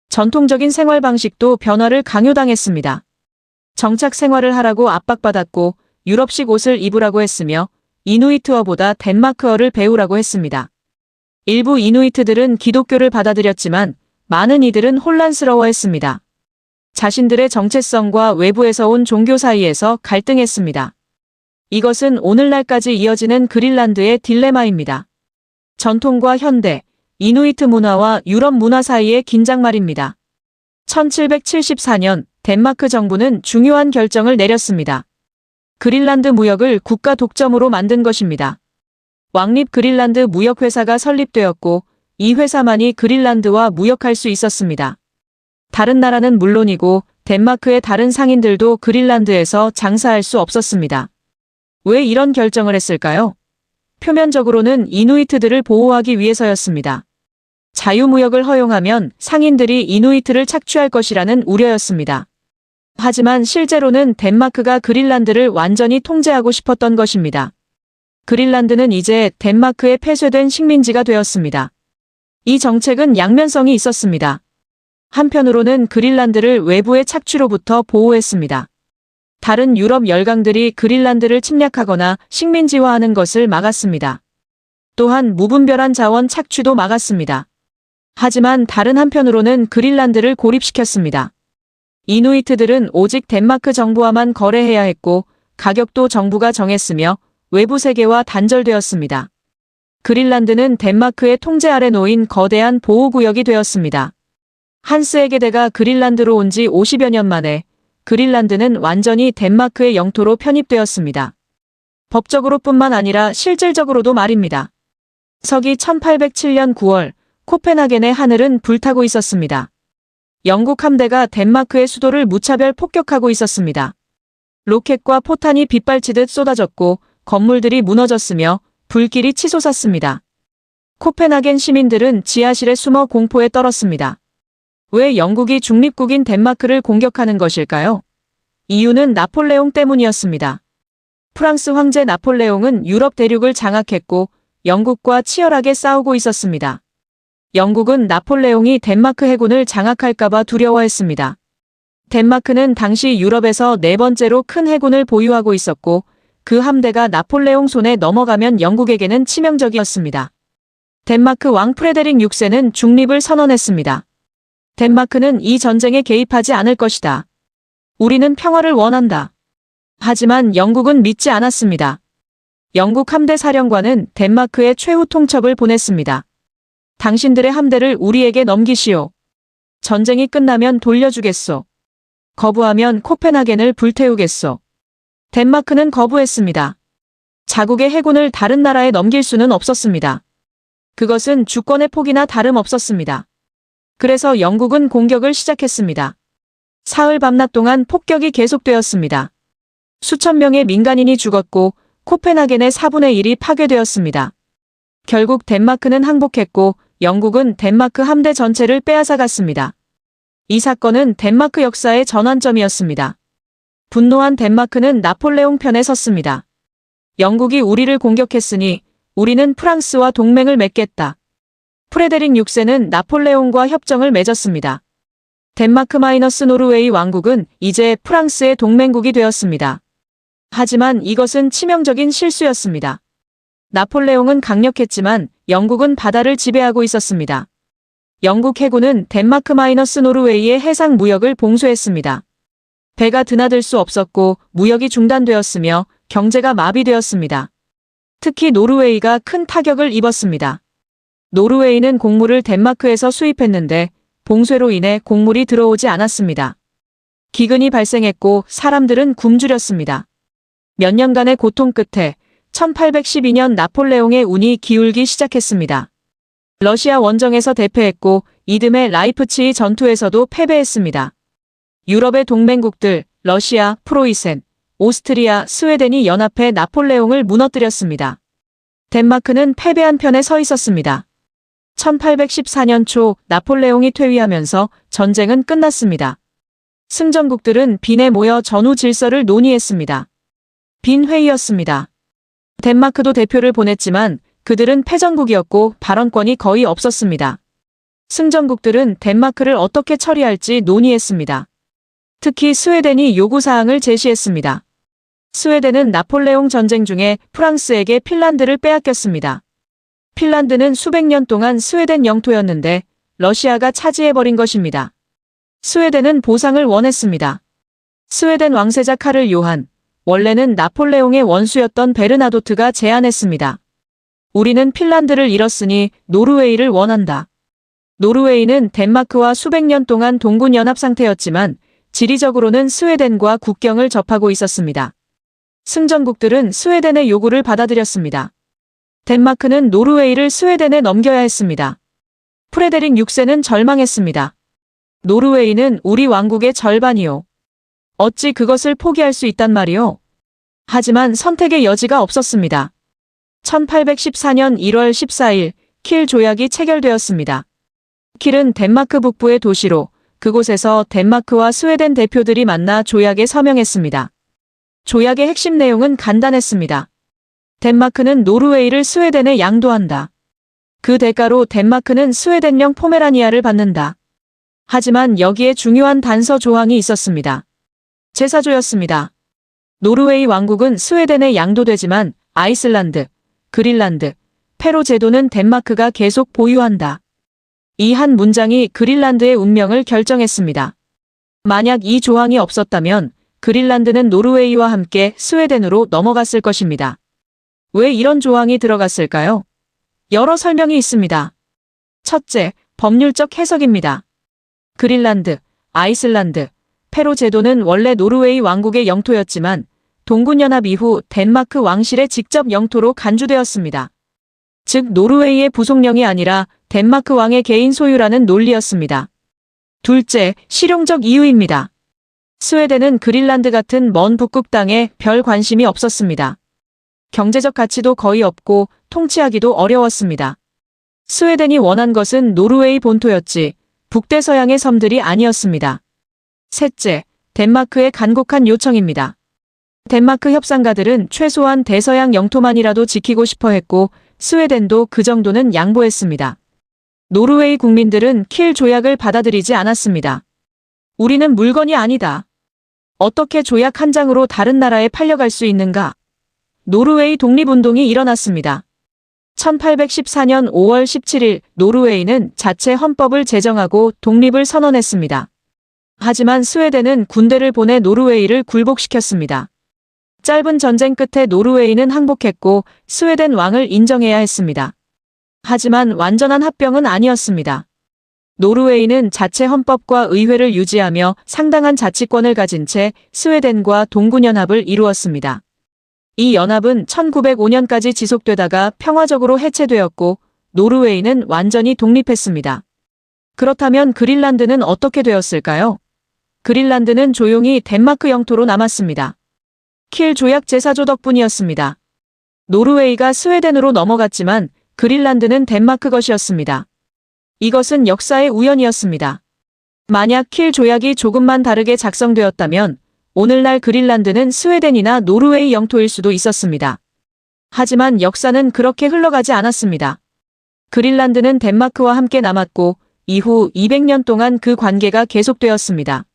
Speaker 1: 전통적인 생활 방식도 변화를 강요당했습니다. 정착 생활을 하라고 압박받았고 유럽식 옷을 입으라고 했으며 이누이트어보다 덴마크어를 배우라고 했습니다. 일부 이누이트들은 기독교를 받아들였지만 많은 이들은 혼란스러워했습니다. 자신들의 정체성과 외부에서 온 종교 사이에서 갈등했습니다. 이것은 오늘날까지 이어지는 그린란드의 딜레마입니다. 전통과 현대, 이누이트 문화와 유럽 문화 사이의 긴장 말입니다. 1774년 덴마크 정부는 중요한 결정을 내렸습니다. 그린란드 무역을 국가 독점으로 만든 것입니다. 왕립 그린란드 무역회사가 설립되었고 이 회사만이 그린란드와 무역할 수 있었습니다. 다른 나라는 물론이고 덴마크의 다른 상인들도 그린란드에서 장사할 수 없었습니다. 왜 이런 결정을 했을까요? 표면적으로는 이누이트들을 보호하기 위해서였습니다. 자유무역을 허용하면 상인들이 이누이트를 착취할 것이라는 우려였습니다. 하지만 실제로는 덴마크가 그린란드를 완전히 통제하고 싶었던 것입니다. 그린란드는 이제 덴마크의 폐쇄된 식민지가 되었습니다. 이 정책은 양면성이 있었습니다. 한편으로는 그린란드를 외부의 착취로부터 보호했습니다. 다른 유럽 열강들이 그린란드를 침략하거나 식민지화하는 것을 막았습니다. 또한 무분별한 자원 착취도 막았습니다. 하지만 다른 한편으로는 그린란드를 고립시켰습니다. 이누이트들은 오직 덴마크 정부와만 거래해야 했고 가격도 정부가 정했으며 외부 세계와 단절되었습니다. 그린란드는 덴마크의 통제 아래 놓인 거대한 보호구역이 되었습니다. 한스 에게데가 그린란드로 온 지 50여 년 만에 그린란드는 완전히 덴마크의 영토로 편입되었습니다. 법적으로뿐만 아니라 실질적으로도 말입니다. 서기 1807년 9월 코펜하겐의 하늘은 불타고 있었습니다. 영국 함대가 덴마크의 수도를 무차별 폭격하고 있었습니다. 로켓과 포탄이 빗발치듯 쏟아졌고 건물들이 무너졌으며 불길이 치솟았습니다. 코펜하겐 시민들은 지하실에 숨어 공포에 떨었습니다. 왜 영국이 중립국인 덴마크를 공격하는 것일까요? 이유는 나폴레옹 때문이었습니다. 프랑스 황제 나폴레옹은 유럽 대륙을 장악했고 영국과 치열하게 싸우고 있었습니다. 영국은 나폴레옹이 덴마크 해군을 장악할까봐 두려워했습니다. 덴마크는 당시 유럽에서 네 번째로 큰 해군을 보유하고 있었고 그 함대가 나폴레옹 손에 넘어가면 영국에게는 치명적이었습니다. 덴마크 왕 프레데릭 6세는 중립을 선언했습니다. 덴마크는 이 전쟁에 개입하지 않을 것이다. 우리는 평화를 원한다. 하지만 영국은 믿지 않았습니다. 영국 함대 사령관은 덴마크에 최후 통첩을 보냈습니다. 당신들의 함대를 우리에게 넘기시오. 전쟁이 끝나면 돌려주겠소. 거부하면 코펜하겐을 불태우겠소. 덴마크는 거부했습니다. 자국의 해군을 다른 나라에 넘길 수는 없었습니다. 그것은 주권의 포기나 다름없었습니다. 그래서 영국은 공격을 시작했습니다. 사흘 밤낮 동안 폭격이 계속되었습니다. 수천 명의 민간인이 죽었고 코펜하겐의 4분의 1이 파괴되었습니다. 결국 덴마크는 항복했고 영국은 덴마크 함대 전체를 빼앗아갔습니다. 이 사건은 덴마크 역사의 전환점이었습니다. 분노한 덴마크는 나폴레옹 편에 섰습니다. 영국이 우리를 공격했으니 우리는 프랑스와 동맹을 맺겠다. 프레데릭 6세는 나폴레옹과 협정을 맺었습니다. 덴마크-노르웨이 왕국은 이제 프랑스의 동맹국이 되었습니다. 하지만 이것은 치명적인 실수였습니다. 나폴레옹은 강력했지만 영국은 바다를 지배하고 있었습니다. 영국 해군은 덴마크-노르웨이의 해상 무역을 봉쇄했습니다. 배가 드나들 수 없었고 무역이 중단되었으며 경제가 마비되었습니다. 특히 노르웨이가 큰 타격을 입었습니다. 노르웨이는 곡물을 덴마크에서 수입했는데 봉쇄로 인해 곡물이 들어오지 않았습니다. 기근이 발생했고 사람들은 굶주렸습니다. 몇 년간의 고통 끝에 1812년 나폴레옹의 운이 기울기 시작했습니다. 러시아 원정에서 대패했고 이듬해 라이프치히 전투에서도 패배했습니다. 유럽의 동맹국들 러시아, 프로이센, 오스트리아, 스웨덴이 연합해 나폴레옹을 무너뜨렸습니다. 덴마크는 패배한 편에 서 있었습니다. 1814년 초 나폴레옹이 퇴위하면서 전쟁은 끝났습니다. 승전국들은 빈에 모여 전후 질서를 논의했습니다. 빈 회의였습니다. 덴마크도 대표를 보냈지만 그들은 패전국이었고 발언권이 거의 없었습니다. 승전국들은 덴마크를 어떻게 처리할지 논의했습니다. 특히 스웨덴이 요구사항을 제시했습니다. 스웨덴은 나폴레옹 전쟁 중에 프랑스에게 핀란드를 빼앗겼습니다. 핀란드는 수백 년 동안 스웨덴 영토였는데 러시아가 차지해버린 것입니다. 스웨덴은 보상을 원했습니다. 스웨덴 왕세자 카를 요한, 원래는 나폴레옹의 원수였던 베르나도트가 제안했습니다. 우리는 핀란드를 잃었으니 노르웨이를 원한다. 노르웨이는 덴마크와 수백 년 동안 동군연합 상태였지만 지리적으로는 스웨덴과 국경을 접하고 있었습니다. 승전국들은 스웨덴의 요구를 받아들였습니다. 덴마크는 노르웨이를 스웨덴에 넘겨야 했습니다. 프레데릭 6세는 절망했습니다. 노르웨이는 우리 왕국의 절반이요. 어찌 그것을 포기할 수 있단 말이오? 하지만 선택의 여지가 없었습니다. 1814년 1월 14일 킬 조약이 체결되었습니다. 킬은 덴마크 북부의 도시로 그곳에서 덴마크와 스웨덴 대표들이 만나 조약에 서명했습니다. 조약의 핵심 내용은 간단했습니다. 덴마크는 노르웨이를 스웨덴에 양도한다. 그 대가로 덴마크는 스웨덴령 포메라니아를 받는다. 하지만 여기에 중요한 단서 조항이 있었습니다. 제사조였습니다. 노르웨이 왕국은 스웨덴에 양도되지만 아이슬란드, 그린란드, 페로 제도는 덴마크가 계속 보유한다. 이 한 문장이 그린란드의 운명을 결정했습니다. 만약 이 조항이 없었다면 그린란드는 노르웨이와 함께 스웨덴으로 넘어갔을 것입니다. 왜 이런 조항이 들어갔을까요? 여러 설명이 있습니다. 첫째, 법률적 해석입니다. 그린란드, 아이슬란드, 페로 제도는 원래 노르웨이 왕국의 영토였지만 동군연합 이후 덴마크 왕실의 직접 영토로 간주되었습니다. 즉 노르웨이의 부속령이 아니라 덴마크 왕의 개인 소유라는 논리였습니다. 둘째, 실용적 이유입니다. 스웨덴은 그린란드 같은 먼 북극 땅에 별 관심이 없었습니다. 경제적 가치도 거의 없고 통치하기도 어려웠습니다. 스웨덴이 원한 것은 노르웨이 본토였지 북대서양의 섬들이 아니었습니다. 셋째, 덴마크의 간곡한 요청입니다. 덴마크 협상가들은 최소한 대서양 영토만이라도 지키고 싶어 했고 스웨덴도 그 정도는 양보했습니다. 노르웨이 국민들은 킬 조약을 받아들이지 않았습니다. 우리는 물건이 아니다. 어떻게 조약 한 장으로 다른 나라에 팔려갈 수 있는가? 노르웨이 독립운동이 일어났습니다. 1814년 5월 17일 노르웨이는 자체 헌법을 제정하고 독립을 선언했습니다. 하지만 스웨덴은 군대를 보내 노르웨이를 굴복시켰습니다. 짧은 전쟁 끝에 노르웨이는 항복했고 스웨덴 왕을 인정해야 했습니다. 하지만 완전한 합병은 아니었습니다. 노르웨이는 자체 헌법과 의회를 유지하며 상당한 자치권을 가진 채 스웨덴과 동군연합을 이루었습니다. 이 연합은 1905년까지 지속되다가 평화적으로 해체되었고 노르웨이는 완전히 독립했습니다. 그렇다면 그린란드는 어떻게 되었을까요? 그린란드는 조용히 덴마크 영토로 남았습니다. 킬 조약 제사조 덕분이었습니다. 노르웨이가 스웨덴으로 넘어갔지만 그린란드는 덴마크 것이었습니다. 이것은 역사의 우연이었습니다. 만약 킬 조약이 조금만 다르게 작성되었다면 오늘날 그린란드는 스웨덴이나 노르웨이 영토일 수도 있었습니다. 하지만 역사는 그렇게 흘러가지 않았습니다. 그린란드는 덴마크와 함께 남았고 이후 200년 동안 그 관계가 계속되었습니다.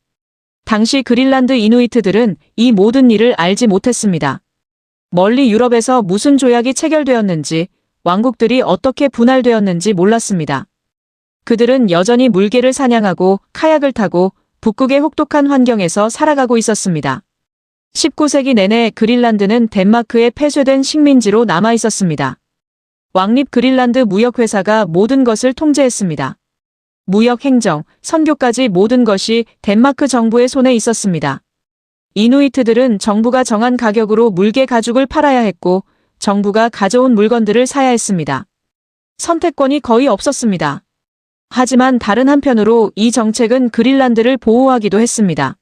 Speaker 1: 당시 그린란드 이누이트들은 이 모든 일을 알지 못했습니다. 멀리 유럽에서 무슨 조약이 체결되었는지, 왕국들이 어떻게 분할되었는지 몰랐습니다. 그들은 여전히 물개를 사냥하고 카약을 타고 북극의 혹독한 환경에서 살아가고 있었습니다. 19세기 내내 그린란드는 덴마크의 폐쇄된 식민지로 남아 있었습니다. 왕립 그린란드 무역회사가 모든 것을 통제했습니다. 무역 행정, 선교까지 모든 것이 덴마크 정부의 손에 있었습니다. 이누이트들은 정부가 정한 가격으로 물개 가죽을 팔아야 했고 정부가 가져온 물건들을 사야 했습니다. 선택권이 거의 없었습니다. 하지만 다른 한편으로 이 정책은 그린란드를 보호하기도 했습니다.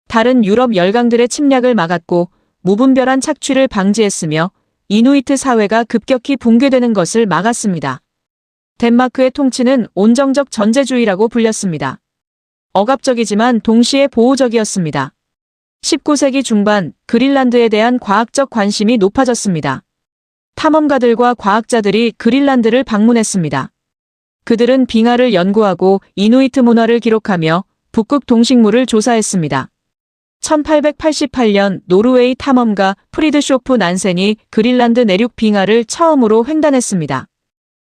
Speaker 1: 다른 유럽 열강들의 침략을 막았고 무분별한 착취를 방지했으며 이누이트 사회가 급격히 붕괴되는 것을 막았습니다. 덴마크의 통치는 온정적 전제주의라고 불렸습니다. 억압적이지만 동시에 보호적이었습니다. 19세기 중반 그린란드에 대한 과학적 관심이 높아졌습니다. 탐험가들과 과학자들이 그린란드를 방문했습니다. 그들은 빙하를 연구하고 이누이트 문화를 기록하며 북극 동식물을 조사했습니다. 1888년 노르웨이 탐험가 프리드쇼프 난센이 그린란드 내륙 빙하를 처음으로 횡단했습니다.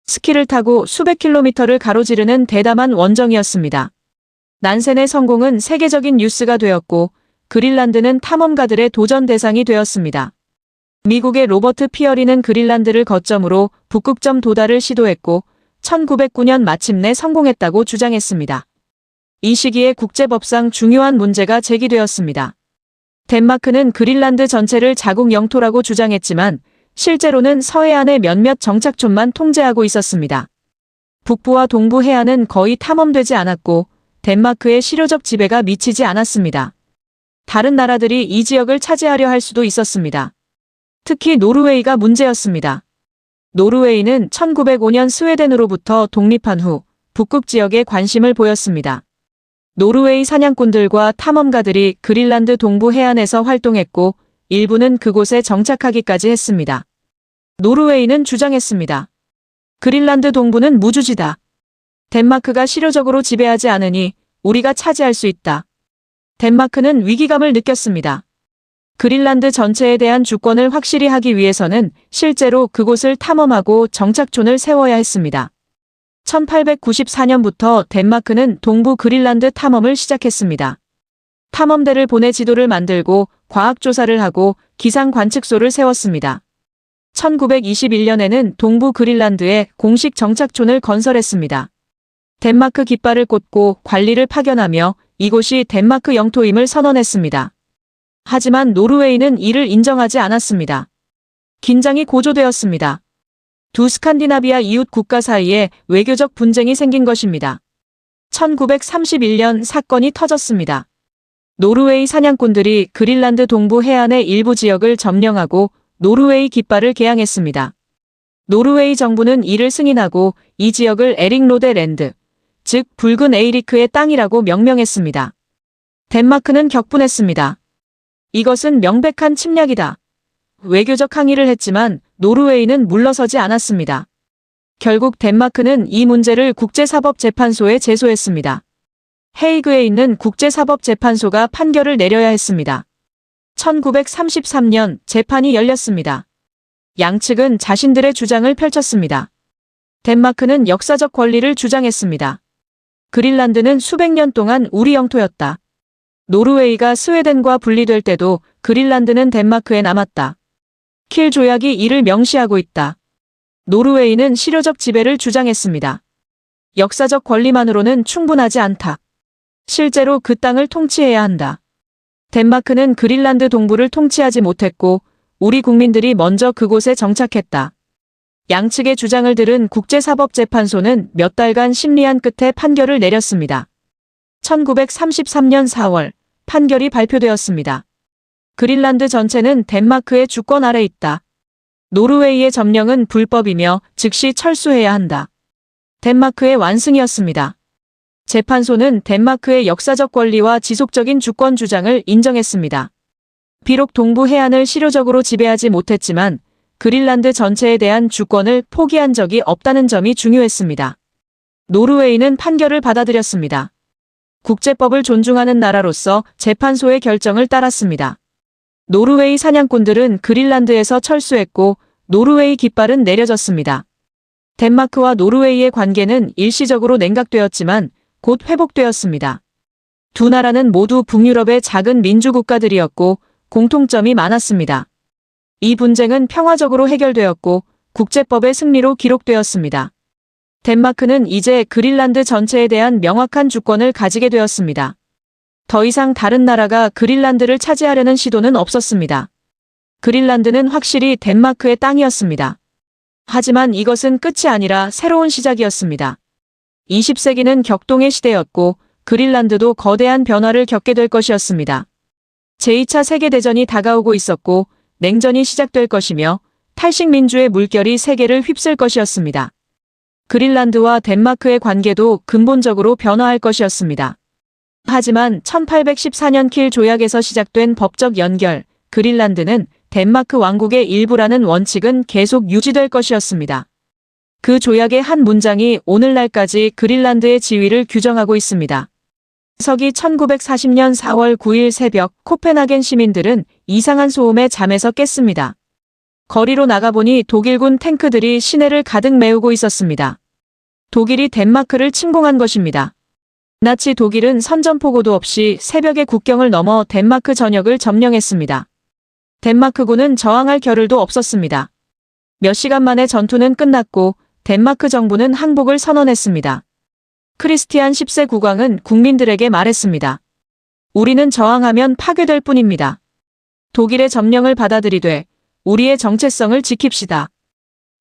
Speaker 1: 스키를 타고 수백 킬로미터를 가로지르는 대담한 원정이었습니다. 난센의 성공은 세계적인 뉴스가 되었고 그린란드는 탐험가들의 도전 대상이 되었습니다. 미국의 로버트 피어리는 그린란드를 거점으로 북극점 도달을 시도했고 1909년 마침내 성공했다고 주장했습니다. 이 시기에 국제법상 중요한 문제가 제기되었습니다. 덴마크는 그린란드 전체를 자국 영토라고 주장했지만 실제로는 서해안의 몇몇 정착촌만 통제하고 있었습니다. 북부와 동부 해안은 거의 탐험되지 않았고 덴마크의 실효적 지배가 미치지 않았습니다. 다른 나라들이 이 지역을 차지하려 할 수도 있었습니다. 특히 노르웨이가 문제였습니다. 노르웨이는 1905년 스웨덴으로부터 독립한 후 북극 지역에 관심을 보였습니다. 노르웨이 사냥꾼들과 탐험가들이 그린란드 동부 해안에서 활동했고 일부는 그곳에 정착하기까지 했습니다. 노르웨이는 주장했습니다. 그린란드 동부는 무주지다. 덴마크가 실효적으로 지배하지 않으니 우리가 차지할 수 있다. 덴마크는 위기감을 느꼈습니다. 그린란드 전체에 대한 주권을 확실히 하기 위해서는 실제로 그곳을 탐험하고 정착촌을 세워야 했습니다. 1894년부터 덴마크는 동부 그린란드 탐험을 시작했습니다. 탐험대를 보내 지도를 만들고 과학조사를 하고 기상 관측소를 세웠습니다. 1921년에는 동부 그린란드에 공식 정착촌을 건설했습니다. 덴마크 깃발을 꽂고 관리를 파견하며 이곳이 덴마크 영토임을 선언했습니다. 하지만 노르웨이는 이를 인정하지 않았습니다. 긴장이 고조되었습니다. 두 스칸디나비아 이웃 국가 사이에 외교적 분쟁이 생긴 것입니다. 1931년 사건이 터졌습니다. 노르웨이 사냥꾼들이 그린란드 동부 해안의 일부 지역을 점령하고 노르웨이 깃발을 개양했습니다. 노르웨이 정부는 이를 승인하고 이 지역을 에릭로데 랜드, 즉 붉은 에이리크의 땅이라고 명명했습니다. 덴마크는 격분했습니다. 이것은 명백한 침략이다. 외교적 항의를 했지만 노르웨이는 물러서지 않았습니다. 결국 덴마크는 이 문제를 국제사법재판소에 제소했습니다. 헤이그에 있는 국제사법재판소가 판결을 내려야 했습니다. 1933년 재판이 열렸습니다. 양측은 자신들의 주장을 펼쳤습니다. 덴마크는 역사적 권리를 주장했습니다. 그린란드는 수백 년 동안 우리 영토였다. 노르웨이가 스웨덴과 분리될 때도 그린란드는 덴마크에 남았다. 킬 조약이 이를 명시하고 있다. 노르웨이는 실효적 지배를 주장했습니다. 역사적 권리만으로는 충분하지 않다. 실제로 그 땅을 통치해야 한다. 덴마크는 그린란드 동부를 통치하지 못했고 우리 국민들이 먼저 그곳에 정착했다. 양측의 주장을 들은 국제사법재판소는 몇 달간 심리한 끝에 판결을 내렸습니다. 1933년 4월 판결이 발표되었습니다. 그린란드 전체는 덴마크의 주권 아래 있다. 노르웨이의 점령은 불법이며 즉시 철수해야 한다. 덴마크의 완승이었습니다. 재판소는 덴마크의 역사적 권리와 지속적인 주권 주장을 인정했습니다. 비록 동부 해안을 실효적으로 지배하지 못했지만 그린란드 전체에 대한 주권을 포기한 적이 없다는 점이 중요했습니다. 노르웨이는 판결을 받아들였습니다. 국제법을 존중하는 나라로서 재판소의 결정을 따랐습니다. 노르웨이 사냥꾼들은 그린란드에서 철수했고 노르웨이 깃발은 내려졌습니다. 덴마크와 노르웨이의 관계는 일시적으로 냉각되었지만 곧 회복되었습니다. 두 나라는 모두 북유럽의 작은 민주국가들이었고 공통점이 많았습니다. 이 분쟁은 평화적으로 해결되었고 국제법의 승리로 기록되었습니다. 덴마크는 이제 그린란드 전체에 대한 명확한 주권을 가지게 되었습니다. 더 이상 다른 나라가 그린란드를 차지하려는 시도는 없었습니다. 그린란드는 확실히 덴마크의 땅이었습니다. 하지만 이것은 끝이 아니라 새로운 시작이었습니다. 20세기는 격동의 시대였고 그린란드도 거대한 변화를 겪게 될 것이었습니다. 제2차 세계대전이 다가오고 있었고 냉전이 시작될 것이며 탈식민주의 물결이 세계를 휩쓸 것이었습니다. 그린란드와 덴마크의 관계도 근본적으로 변화할 것이었습니다. 하지만 1814년 킬 조약에서 시작된 법적 연결, 그린란드는 덴마크 왕국의 일부라는 원칙은 계속 유지될 것이었습니다. 그 조약의 한 문장이 오늘날까지 그린란드의 지위를 규정하고 있습니다. 서기 1940년 4월 9일 새벽 코펜하겐 시민들은 이상한 소음에 잠에서 깼습니다. 거리로 나가보니 독일군 탱크들이 시내를 가득 메우고 있었습니다. 독일이 덴마크를 침공한 것입니다. 나치 독일은 선전포고도 없이 새벽에 국경을 넘어 덴마크 전역을 점령했습니다. 덴마크군은 저항할 겨를도 없었습니다. 몇 시간 만에 전투는 끝났고 덴마크 정부는 항복을 선언했습니다. 크리스티안 10세 국왕은 국민들에게 말했습니다. 우리는 저항하면 파괴될 뿐입니다. 독일의 점령을 받아들이되 우리의 정체성을 지킵시다.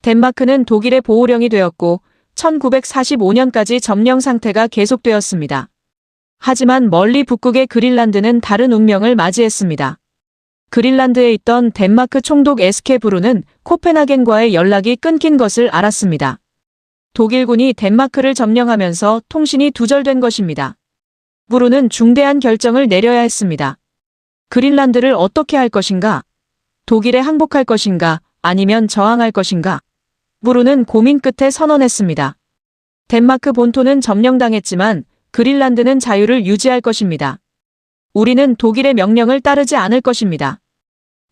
Speaker 1: 덴마크는 독일의 보호령이 되었고 1945년까지 점령 상태가 계속되었습니다. 하지만 멀리 북극의 그린란드는 다른 운명을 맞이했습니다. 그린란드에 있던 덴마크 총독 에스케 브루는 코펜하겐과의 연락이 끊긴 것을 알았습니다. 독일군이 덴마크를 점령하면서 통신이 두절된 것입니다. 브루는 중대한 결정을 내려야 했습니다. 그린란드를 어떻게 할 것인가? 독일에 항복할 것인가? 아니면 저항할 것인가? 브루는 고민 끝에 선언했습니다. 덴마크 본토는 점령당했지만 그린란드는 자유를 유지할 것입니다. 우리는 독일의 명령을 따르지 않을 것입니다.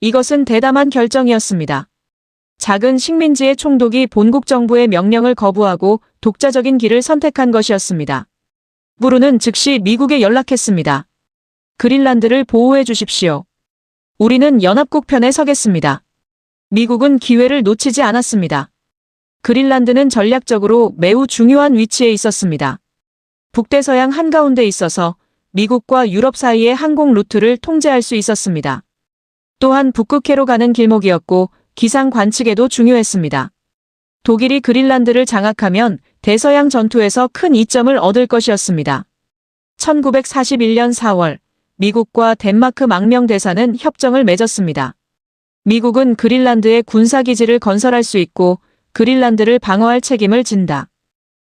Speaker 1: 이것은 대담한 결정이었습니다. 작은 식민지의 총독이 본국 정부의 명령을 거부하고 독자적인 길을 선택한 것이었습니다. 브루는 즉시 미국에 연락했습니다. 그린란드를 보호해 주십시오. 우리는 연합국 편에 서겠습니다. 미국은 기회를 놓치지 않았습니다. 그린란드는 전략적으로 매우 중요한 위치에 있었습니다. 북대서양 한가운데 있어서 미국과 유럽 사이의 항공 루트를 통제할 수 있었습니다. 또한 북극해로 가는 길목이었고 기상 관측에도 중요했습니다. 독일이 그린란드를 장악하면 대서양 전투에서 큰 이점을 얻을 것이었습니다. 1941년 4월 미국과 덴마크 망명대사는 협정을 맺었습니다. 미국은 그린란드에 군사기지를 건설할 수 있고 그린란드를 방어할 책임을 진다.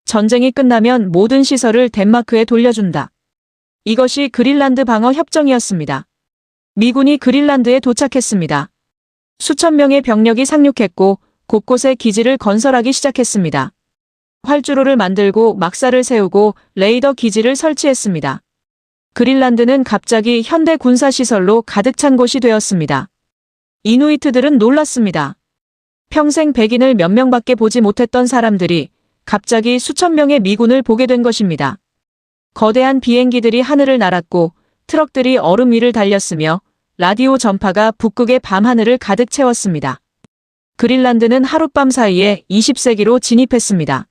Speaker 1: 전쟁이 끝나면 모든 시설을 덴마크에 돌려준다. 이것이 그린란드 방어 협정이었습니다. 미군이 그린란드에 도착했습니다. 수천 명의 병력이 상륙했고 곳곳에 기지를 건설하기 시작했습니다. 활주로를 만들고 막사를 세우고 레이더 기지를 설치했습니다. 그린란드는 갑자기 현대 군사시설로 가득 찬 곳이 되었습니다. 이누이트들은 놀랐습니다. 평생 백인을 몇 명밖에 보지 못했던 사람들이 갑자기 수천 명의 미군을 보게 된 것입니다. 거대한 비행기들이 하늘을 날았고 트럭들이 얼음 위를 달렸으며 라디오 전파가 북극의 밤하늘을 가득 채웠습니다. 그린란드는 하룻밤 사이에 20세기로 진입했습니다.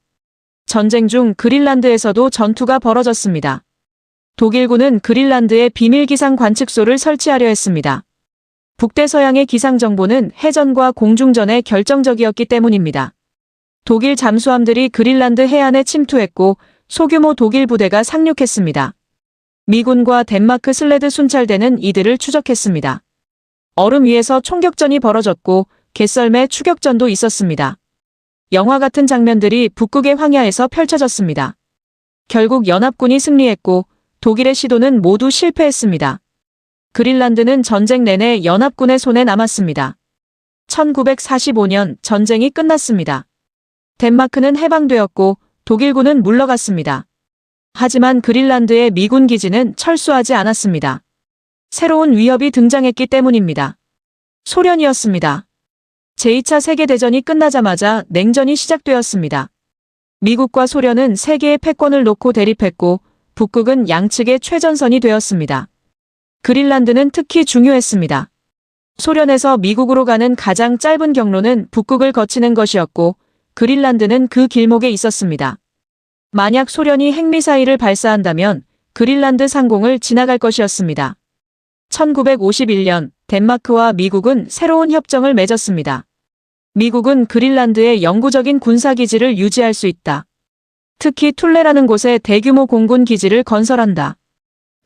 Speaker 1: 전쟁 중 그린란드에서도 전투가 벌어졌습니다. 독일군은 그린란드에 비밀 기상 관측소를 설치하려 했습니다. 북대서양의 기상 정보는 해전과 공중전에 결정적이었기 때문입니다. 독일 잠수함들이 그린란드 해안에 침투했고 소규모 독일 부대가 상륙했습니다. 미군과 덴마크 슬레드 순찰대는 이들을 추적했습니다. 얼음 위에서 총격전이 벌어졌고 개썰매 추격전도 있었습니다. 영화 같은 장면들이 북극의 황야에서 펼쳐졌습니다. 결국 연합군이 승리했고 독일의 시도는 모두 실패했습니다. 그린란드는 전쟁 내내 연합군의 손에 남았습니다. 1945년 전쟁이 끝났습니다. 덴마크는 해방되었고 독일군은 물러갔습니다. 하지만 그린란드의 미군 기지는 철수하지 않았습니다. 새로운 위협이 등장했기 때문입니다. 소련이었습니다. 제2차 세계대전이 끝나자마자 냉전이 시작되었습니다. 미국과 소련은 세계의 패권을 놓고 대립했고 북극은 양측의 최전선이 되었습니다. 그린란드는 특히 중요했습니다. 소련에서 미국으로 가는 가장 짧은 경로는 북극을 거치는 것이었고 그린란드는 그 길목에 있었습니다. 만약 소련이 핵미사일을 발사한다면 그린란드 상공을 지나갈 것이었습니다. 1951년 덴마크와 미국은 새로운 협정을 맺었습니다. 미국은 그린란드에 영구적인 군사기지를 유지할 수 있다. 특히 툴레라는 곳에 대규모 공군 기지를 건설한다.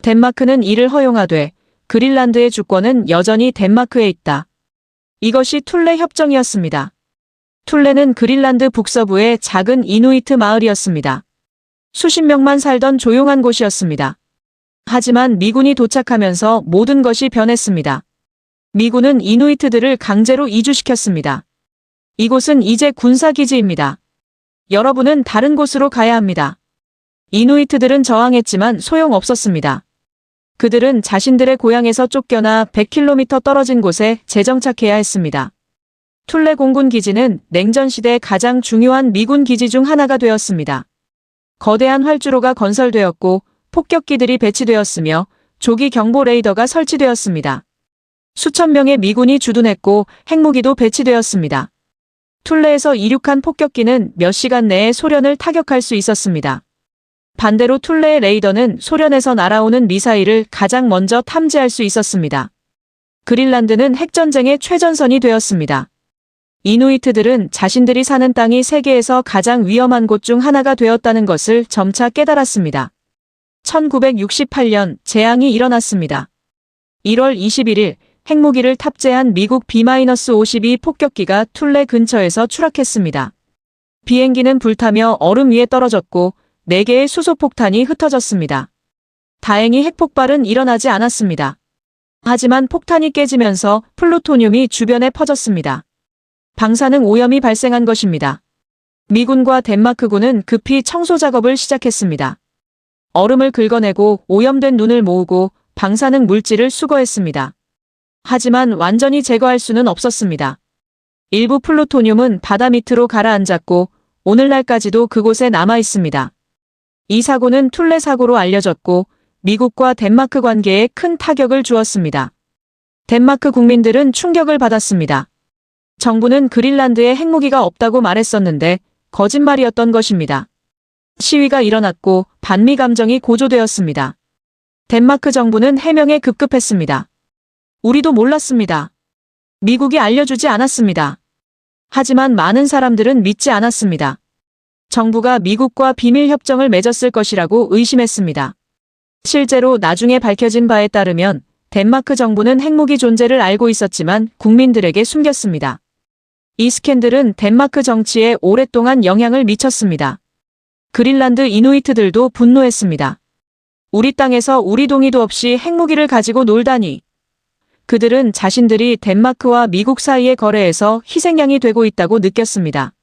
Speaker 1: 덴마크는 이를 허용하되 그린란드의 주권은 여전히 덴마크에 있다. 이것이 툴레 협정이었습니다. 툴레는 그린란드 북서부의 작은 이누이트 마을이었습니다. 수십 명만 살던 조용한 곳이었습니다. 하지만 미군이 도착하면서 모든 것이 변했습니다. 미군은 이누이트들을 강제로 이주시켰습니다. 이곳은 이제 군사기지입니다. 여러분은 다른 곳으로 가야 합니다. 이누이트들은 저항했지만 소용없었습니다. 그들은 자신들의 고향에서 쫓겨나 100km 떨어진 곳에 재정착해야 했습니다. 툴레 공군 기지는 냉전시대 가장 중요한 미군 기지 중 하나가 되었습니다. 거대한 활주로가 건설되었고 폭격기들이 배치되었으며 조기 경보 레이더가 설치되었습니다. 수천 명의 미군이 주둔했고 핵무기도 배치되었습니다. 툴레에서 이륙한 폭격기는 몇 시간 내에 소련을 타격할 수 있었습니다. 반대로 툴레의 레이더는 소련에서 날아오는 미사일을 가장 먼저 탐지할 수 있었습니다. 그린란드는 핵전쟁의 최전선이 되었습니다. 이누이트들은 자신들이 사는 땅이 세계에서 가장 위험한 곳 중 하나가 되었다는 것을 점차 깨달았습니다. 1968년 재앙이 일어났습니다. 1월 21일 핵무기를 탑재한 미국 B-52 폭격기가 툴레 근처에서 추락했습니다. 비행기는 불타며 얼음 위에 떨어졌고 4개의 수소폭탄이 흩어졌습니다. 다행히 핵폭발은 일어나지 않았습니다. 하지만 폭탄이 깨지면서 플루토늄이 주변에 퍼졌습니다. 방사능 오염이 발생한 것입니다. 미군과 덴마크군은 급히 청소 작업을 시작했습니다. 얼음을 긁어내고 오염된 눈을 모으고 방사능 물질을 수거했습니다. 하지만 완전히 제거할 수는 없었습니다. 일부 플루토늄은 바다 밑으로 가라앉았고 오늘날까지도 그곳에 남아 있습니다. 이 사고는 툴레 사고로 알려졌고 미국과 덴마크 관계에 큰 타격을 주었습니다. 덴마크 국민들은 충격을 받았습니다. 정부는 그린란드에 핵무기가 없다고 말했었는데 거짓말이었던 것입니다. 시위가 일어났고 반미 감정이 고조되었습니다. 덴마크 정부는 해명에 급급했습니다. 우리도 몰랐습니다. 미국이 알려주지 않았습니다. 하지만 많은 사람들은 믿지 않았습니다. 정부가 미국과 비밀 협정을 맺었을 것이라고 의심했습니다. 실제로 나중에 밝혀진 바에 따르면 덴마크 정부는 핵무기 존재를 알고 있었지만 국민들에게 숨겼습니다. 이 스캔들은 덴마크 정치에 오랫동안 영향을 미쳤습니다. 그린란드 이누이트들도 분노했습니다. 우리 땅에서 우리 동의도 없이 핵무기를 가지고 놀다니. 그들은 자신들이 덴마크와 미국 사이의 거래에서 희생양이 되고 있다고 느꼈습니다.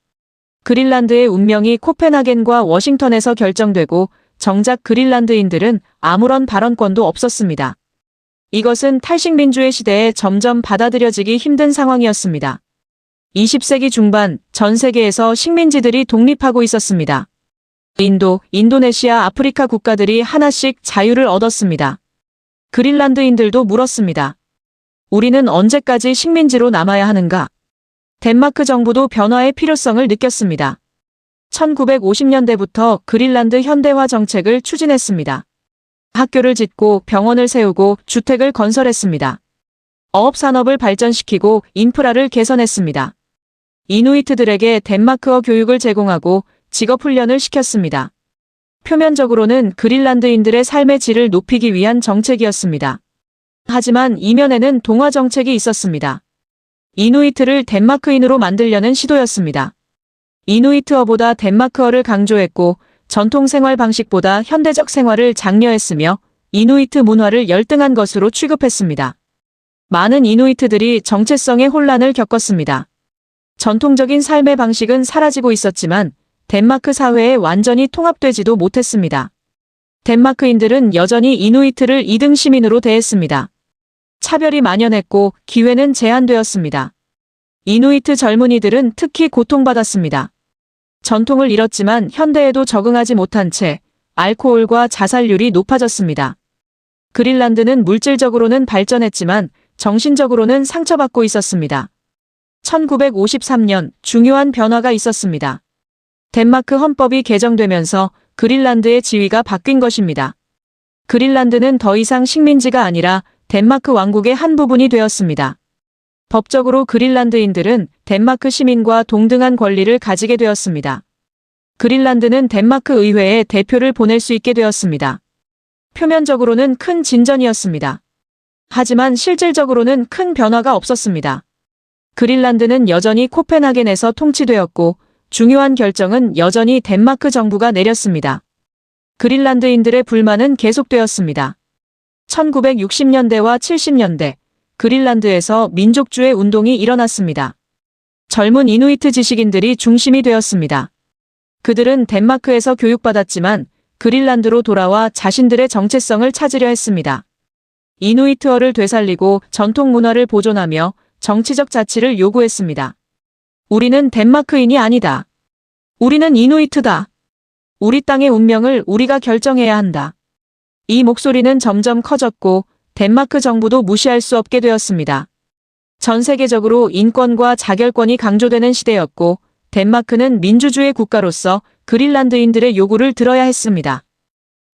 Speaker 1: 그린란드의 운명이 코펜하겐과 워싱턴에서 결정되고 정작 그린란드인들은 아무런 발언권도 없었습니다. 이것은 탈식민주의 시대에 점점 받아들여지기 힘든 상황이었습니다. 20세기 중반 전 세계에서 식민지들이 독립하고 있었습니다. 인도, 인도네시아, 아프리카 국가들이 하나씩 자유를 얻었습니다. 그린란드인들도 물었습니다. 우리는 언제까지 식민지로 남아야 하는가? 덴마크 정부도 변화의 필요성을 느꼈습니다. 1950년대부터 그린란드 현대화 정책을 추진했습니다. 학교를 짓고 병원을 세우고 주택을 건설했습니다. 어업 산업을 발전시키고 인프라를 개선했습니다. 이누이트들에게 덴마크어 교육을 제공하고 직업 훈련을 시켰습니다. 표면적으로는 그린란드인들의 삶의 질을 높이기 위한 정책이었습니다. 하지만 이면에는 동화 정책이 있었습니다. 이누이트를 덴마크인으로 만들려는 시도였습니다. 이누이트어보다 덴마크어를 강조했고 전통 생활 방식보다 현대적 생활을 장려했으며 이누이트 문화를 열등한 것으로 취급했습니다. 많은 이누이트들이 정체성의 혼란을 겪었습니다. 전통적인 삶의 방식은 사라지고 있었지만 덴마크 사회에 완전히 통합되지도 못했습니다. 덴마크인들은 여전히 이누이트를 2등 시민으로 대했습니다. 차별이 만연했고 기회는 제한되었습니다. 이누이트 젊은이들은 특히 고통받았습니다. 전통을 잃었지만 현대에도 적응하지 못한 채 알코올과 자살률이 높아졌습니다. 그린란드는 물질적으로는 발전했지만 정신적으로는 상처받고 있었습니다. 1953년 중요한 변화가 있었습니다. 덴마크 헌법이 개정되면서 그린란드의 지위가 바뀐 것입니다. 그린란드는 더 이상 식민지가 아니라 덴마크 왕국의 한 부분이 되었습니다. 법적으로 그린란드인들은 덴마크 시민과 동등한 권리를 가지게 되었습니다. 그린란드는 덴마크 의회에 대표를 보낼 수 있게 되었습니다. 표면적으로는 큰 진전이었습니다. 하지만 실질적으로는 큰 변화가 없었습니다. 그린란드는 여전히 코펜하겐에서 통치되었고 중요한 결정은 여전히 덴마크 정부가 내렸습니다. 그린란드인들의 불만은 계속되었습니다. 1960년대와 70년대 그린란드에서 민족주의 운동이 일어났습니다. 젊은 이누이트 지식인들이 중심이 되었습니다. 그들은 덴마크에서 교육받았지만 그린란드로 돌아와 자신들의 정체성을 찾으려 했습니다. 이누이트어를 되살리고 전통 문화를 보존하며 정치적 자치를 요구했습니다. 우리는 덴마크인이 아니다. 우리는 이누이트다. 우리 땅의 운명을 우리가 결정해야 한다. 이 목소리는 점점 커졌고 덴마크 정부도 무시할 수 없게 되었습니다. 전 세계적으로 인권과 자결권이 강조되는 시대였고 덴마크는 민주주의 국가로서 그린란드인들의 요구를 들어야 했습니다.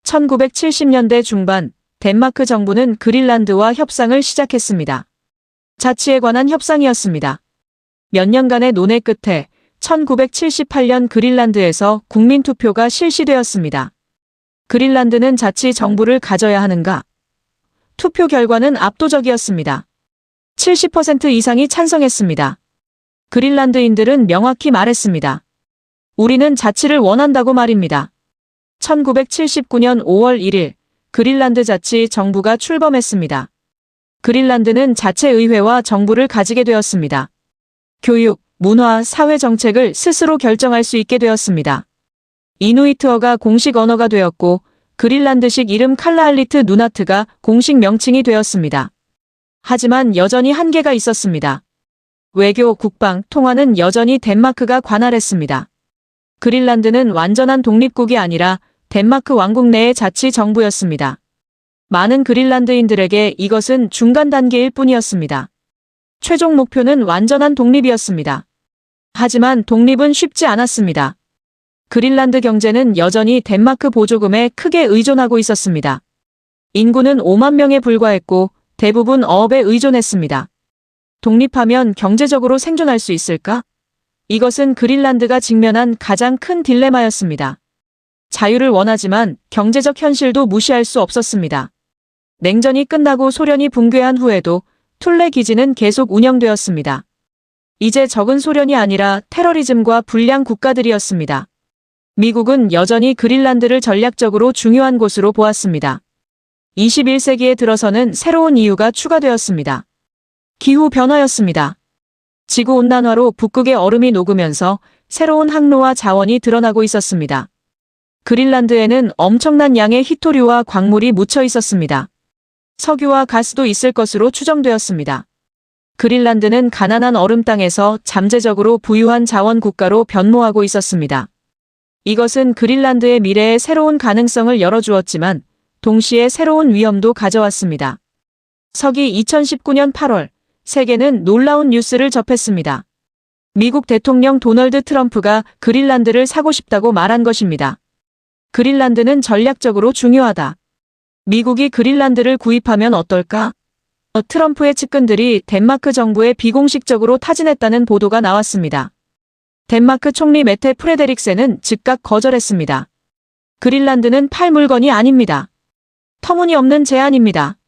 Speaker 1: 1970년대 중반 덴마크 정부는 그린란드와 협상을 시작했습니다. 자치에 관한 협상이었습니다. 몇 년간의 논의 끝에 1978년 그린란드에서 국민투표가 실시되었습니다. 그린란드는 자치 정부를 가져야 하는가? 투표 결과는 압도적이었습니다. 70% 이상이 찬성했습니다. 그린란드인들은 명확히 말했습니다. 우리는 자치를 원한다고 말입니다. 1979년 5월 1일 그린란드 자치 정부가 출범했습니다. 그린란드는 자체의회와 정부를 가지게 되었습니다. 교육, 문화, 사회 정책을 스스로 결정할 수 있게 되었습니다. 이누이트어가 공식 언어가 되었고 그린란드식 이름 칼라알리트 누나트가 공식 명칭이 되었습니다. 하지만 여전히 한계가 있었습니다. 외교, 국방, 통화는 여전히 덴마크가 관할했습니다. 그린란드는 완전한 독립국이 아니라 덴마크 왕국 내의 자치 정부였습니다. 많은 그린란드인들에게 이것은 중간 단계일 뿐이었습니다. 최종 목표는 완전한 독립이었습니다. 하지만 독립은 쉽지 않았습니다. 그린란드 경제는 여전히 덴마크 보조금에 크게 의존하고 있었습니다. 인구는 5만 명에 불과했고 대부분 어업에 의존했습니다. 독립하면 경제적으로 생존할 수 있을까? 이것은 그린란드가 직면한 가장 큰 딜레마였습니다. 자유를 원하지만 경제적 현실도 무시할 수 없었습니다. 냉전이 끝나고 소련이 붕괴한 후에도 툴레 기지는 계속 운영되었습니다. 이제 적은 소련이 아니라 테러리즘과 불량 국가들이었습니다. 미국은 여전히 그린란드를 전략적으로 중요한 곳으로 보았습니다. 21세기에 들어서는 새로운 이유가 추가되었습니다. 기후 변화였습니다. 지구온난화로 북극의 얼음이 녹으면서 새로운 항로와 자원이 드러나고 있었습니다. 그린란드에는 엄청난 양의 희토류와 광물이 묻혀 있었습니다. 석유와 가스도 있을 것으로 추정되었습니다. 그린란드는 가난한 얼음 땅에서 잠재적으로 부유한 자원 국가로 변모하고 있었습니다. 이것은 그린란드의 미래에 새로운 가능성을 열어주었지만 동시에 새로운 위험도 가져왔습니다. 서기 2019년 8월 세계는 놀라운 뉴스를 접했습니다. 미국 대통령 도널드 트럼프가 그린란드를 사고 싶다고 말한 것입니다. 그린란드는 전략적으로 중요하다. 미국이 그린란드를 구입하면 어떨까? 트럼프의 측근들이 덴마크 정부에 비공식적으로 타진했다는 보도가 나왔습니다. 덴마크 총리 메테 프레데릭센은 즉각 거절했습니다. 그린란드는 팔 물건이 아닙니다. 터무니없는 제안입니다.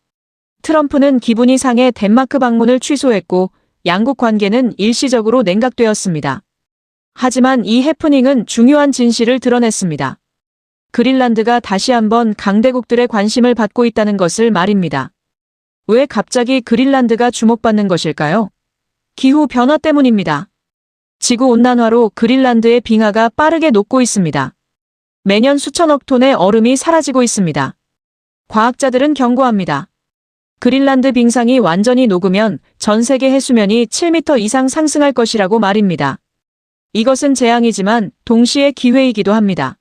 Speaker 1: 트럼프는 기분이 상해 덴마크 방문을 취소했고 양국 관계는 일시적으로 냉각되었습니다. 하지만 이 해프닝은 중요한 진실을 드러냈습니다. 그린란드가 다시 한번 강대국들의 관심을 받고 있다는 것을 말입니다. 왜 갑자기 그린란드가 주목받는 것일까요? 기후 변화 때문입니다. 지구온난화로 그린란드의 빙하가 빠르게 녹고 있습니다. 매년 수천억 톤의 얼음이 사라지고 있습니다. 과학자들은 경고합니다. 그린란드 빙상이 완전히 녹으면 전 세계 해수면이 7m 이상 상승할 것이라고 말입니다. 이것은 재앙이지만 동시에 기회이기도 합니다.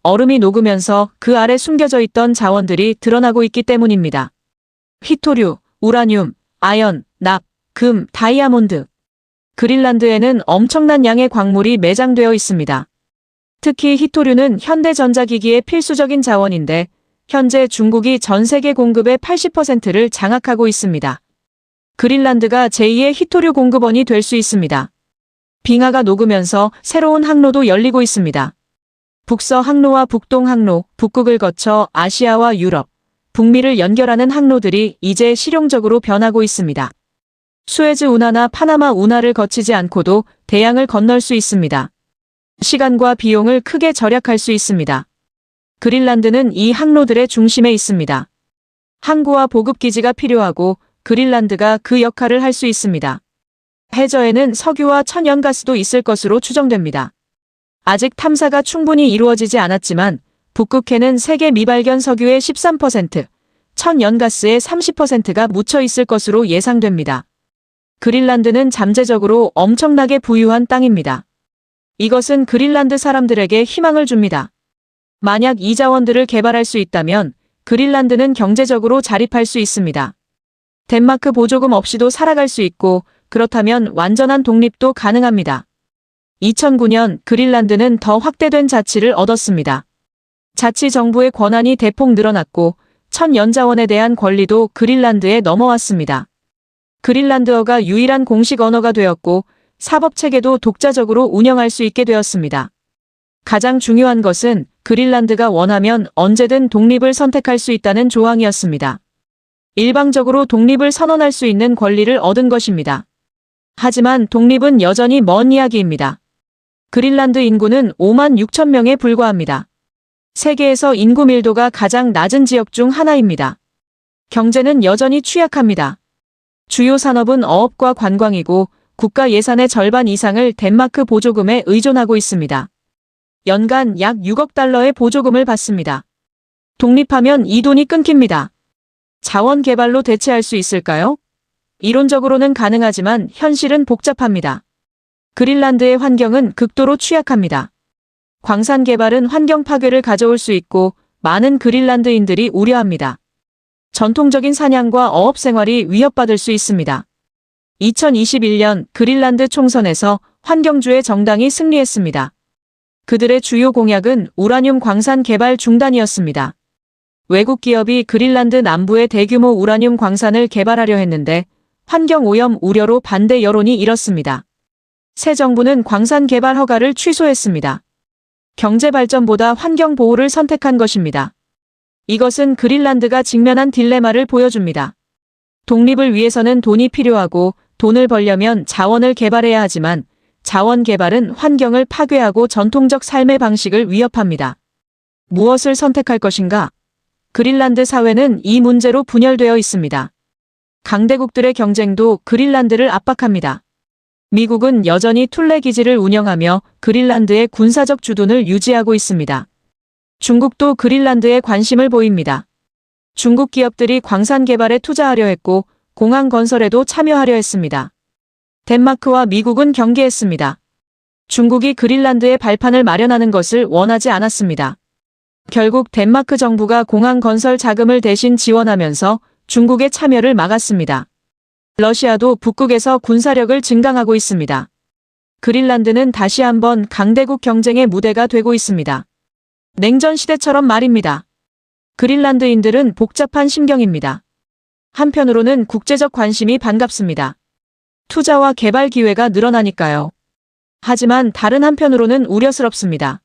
Speaker 1: 얼음이 녹으면서 그 아래 숨겨져 있던 자원들이 드러나고 있기 때문입니다. 희토류, 우라늄, 아연, 납, 금, 다이아몬드. 그린란드에는 엄청난 양의 광물이 매장되어 있습니다. 특히 희토류는 현대 전자기기의 필수적인 자원인데 현재 중국이 전 세계 공급의 80%를 장악하고 있습니다. 그린란드가 제2의 희토류 공급원이 될 수 있습니다. 빙하가 녹으면서 새로운 항로도 열리고 있습니다. 북서 항로와 북동 항로, 북극을 거쳐 아시아와 유럽, 북미를 연결하는 항로들이 이제 실용적으로 변하고 있습니다. 수에즈 운하나 파나마 운하를 거치지 않고도 대양을 건널 수 있습니다. 시간과 비용을 크게 절약할 수 있습니다. 그린란드는 이 항로들의 중심에 있습니다. 항구와 보급기지가 필요하고 그린란드가 그 역할을 할 수 있습니다. 해저에는 석유와 천연가스도 있을 것으로 추정됩니다. 아직 탐사가 충분히 이루어지지 않았지만 북극해는 세계 미발견 석유의 13%, 천연가스의 30%가 묻혀 있을 것으로 예상됩니다. 그린란드는 잠재적으로 엄청나게 부유한 땅입니다. 이것은 그린란드 사람들에게 희망을 줍니다. 만약 이 자원들을 개발할 수 있다면 그린란드는 경제적으로 자립할 수 있습니다. 덴마크 보조금 없이도 살아갈 수 있고 그렇다면 완전한 독립도 가능합니다. 2009년 그린란드는 더 확대된 자치를 얻었습니다. 자치 정부의 권한이 대폭 늘어났고 천연자원에 대한 권리도 그린란드에 넘어왔습니다. 그린란드어가 유일한 공식 언어가 되었고 사법체계도 독자적으로 운영할 수 있게 되었습니다. 가장 중요한 것은 그린란드가 원하면 언제든 독립을 선택할 수 있다는 조항이었습니다. 일방적으로 독립을 선언할 수 있는 권리를 얻은 것입니다. 하지만 독립은 여전히 먼 이야기입니다. 그린란드 인구는 5만 6천 명에 불과합니다. 세계에서 인구 밀도가 가장 낮은 지역 중 하나입니다. 경제는 여전히 취약합니다. 주요 산업은 어업과 관광이고 국가 예산의 절반 이상을 덴마크 보조금에 의존하고 있습니다. 연간 약 6억 달러의 보조금을 받습니다. 독립하면 이 돈이 끊깁니다. 자원 개발로 대체할 수 있을까요? 이론적으로는 가능하지만 현실은 복잡합니다. 그린란드의 환경은 극도로 취약합니다. 광산 개발은 환경 파괴를 가져올 수 있고 많은 그린란드인들이 우려합니다. 전통적인 사냥과 어업 생활이 위협받을 수 있습니다. 2021년 그린란드 총선에서 환경주의 정당이 승리했습니다. 그들의 주요 공약은 우라늄 광산 개발 중단이었습니다. 외국 기업이 그린란드 남부의 대규모 우라늄 광산을 개발하려 했는데 환경오염 우려로 반대 여론이 일었습니다. 새 정부는 광산 개발 허가를 취소했습니다. 경제 발전보다 환경 보호를 선택한 것입니다. 이것은 그린란드가 직면한 딜레마를 보여줍니다. 독립을 위해서는 돈이 필요하고 돈을 벌려면 자원을 개발해야 하지만 자원 개발은 환경을 파괴하고 전통적 삶의 방식을 위협합니다. 무엇을 선택할 것인가? 그린란드 사회는 이 문제로 분열되어 있습니다. 강대국들의 경쟁도 그린란드를 압박합니다. 미국은 여전히 툴레 기지를 운영하며 그린란드의 군사적 주둔을 유지하고 있습니다. 중국도 그린란드에 관심을 보입니다. 중국 기업들이 광산 개발에 투자하려 했고 공항 건설에도 참여하려 했습니다. 덴마크와 미국은 경계했습니다. 중국이 그린란드에 발판을 마련하는 것을 원하지 않았습니다. 결국 덴마크 정부가 공항 건설 자금을 대신 지원하면서 중국의 참여를 막았습니다. 러시아도 북극에서 군사력을 증강하고 있습니다. 그린란드는 다시 한번 강대국 경쟁의 무대가 되고 있습니다. 냉전 시대처럼 말입니다. 그린란드인들은 복잡한 심경입니다. 한편으로는 국제적 관심이 반갑습니다. 투자와 개발 기회가 늘어나니까요. 하지만 다른 한편으로는 우려스럽습니다.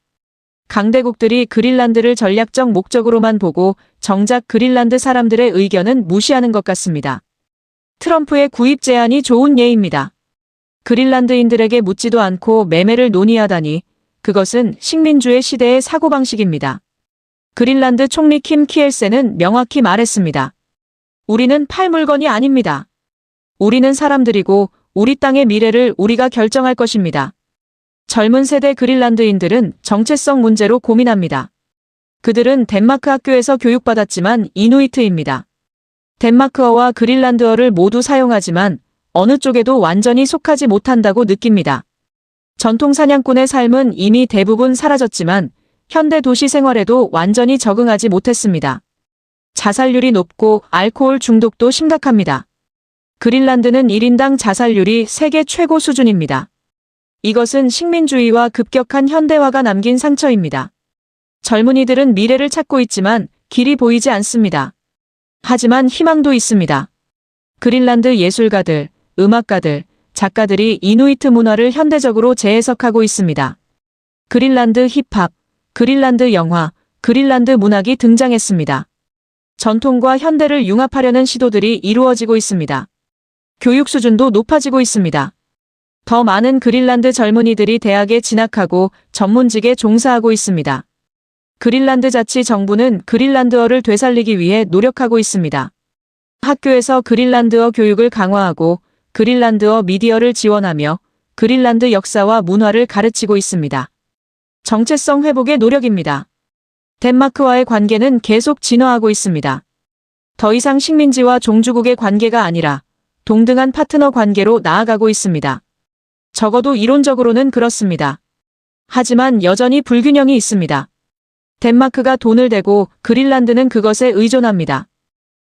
Speaker 1: 강대국들이 그린란드를 전략적 목적으로만 보고 정작 그린란드 사람들의 의견은 무시하는 것 같습니다. 트럼프의 구입 제안이 좋은 예입니다. 그린란드인들에게 묻지도 않고 매매를 논의하다니 그것은 식민주의 시대의 사고방식입니다. 그린란드 총리 킴 키엘센은 명확히 말했습니다. 우리는 팔 물건이 아닙니다. 우리는 사람들이고 우리 땅의 미래를 우리가 결정할 것입니다. 젊은 세대 그린란드인들은 정체성 문제로 고민합니다. 그들은 덴마크 학교에서 교육받았지만 이누이트입니다. 덴마크어와 그린란드어를 모두 사용하지만 어느 쪽에도 완전히 속하지 못한다고 느낍니다. 전통 사냥꾼의 삶은 이미 대부분 사라졌지만 현대 도시 생활에도 완전히 적응하지 못했습니다. 자살률이 높고 알코올 중독도 심각합니다. 그린란드는 1인당 자살률이 세계 최고 수준입니다. 이것은 식민주의와 급격한 현대화가 남긴 상처입니다. 젊은이들은 미래를 찾고 있지만 길이 보이지 않습니다. 하지만 희망도 있습니다. 그린란드 예술가들, 음악가들, 작가들이 이누이트 문화를 현대적으로 재해석하고 있습니다. 그린란드 힙합, 그린란드 영화, 그린란드 문학이 등장했습니다. 전통과 현대를 융합하려는 시도들이 이루어지고 있습니다. 교육 수준도 높아지고 있습니다. 더 많은 그린란드 젊은이들이 대학에 진학하고 전문직에 종사하고 있습니다. 그린란드 자치 정부는 그린란드어를 되살리기 위해 노력하고 있습니다. 학교에서 그린란드어 교육을 강화하고 그린란드어 미디어를 지원하며 그린란드 역사와 문화를 가르치고 있습니다. 정체성 회복의 노력입니다. 덴마크와의 관계는 계속 진화하고 있습니다. 더 이상 식민지와 종주국의 관계가 아니라 동등한 파트너 관계로 나아가고 있습니다. 적어도 이론적으로는 그렇습니다. 하지만 여전히 불균형이 있습니다. 덴마크가 돈을 대고 그린란드는 그것에 의존합니다.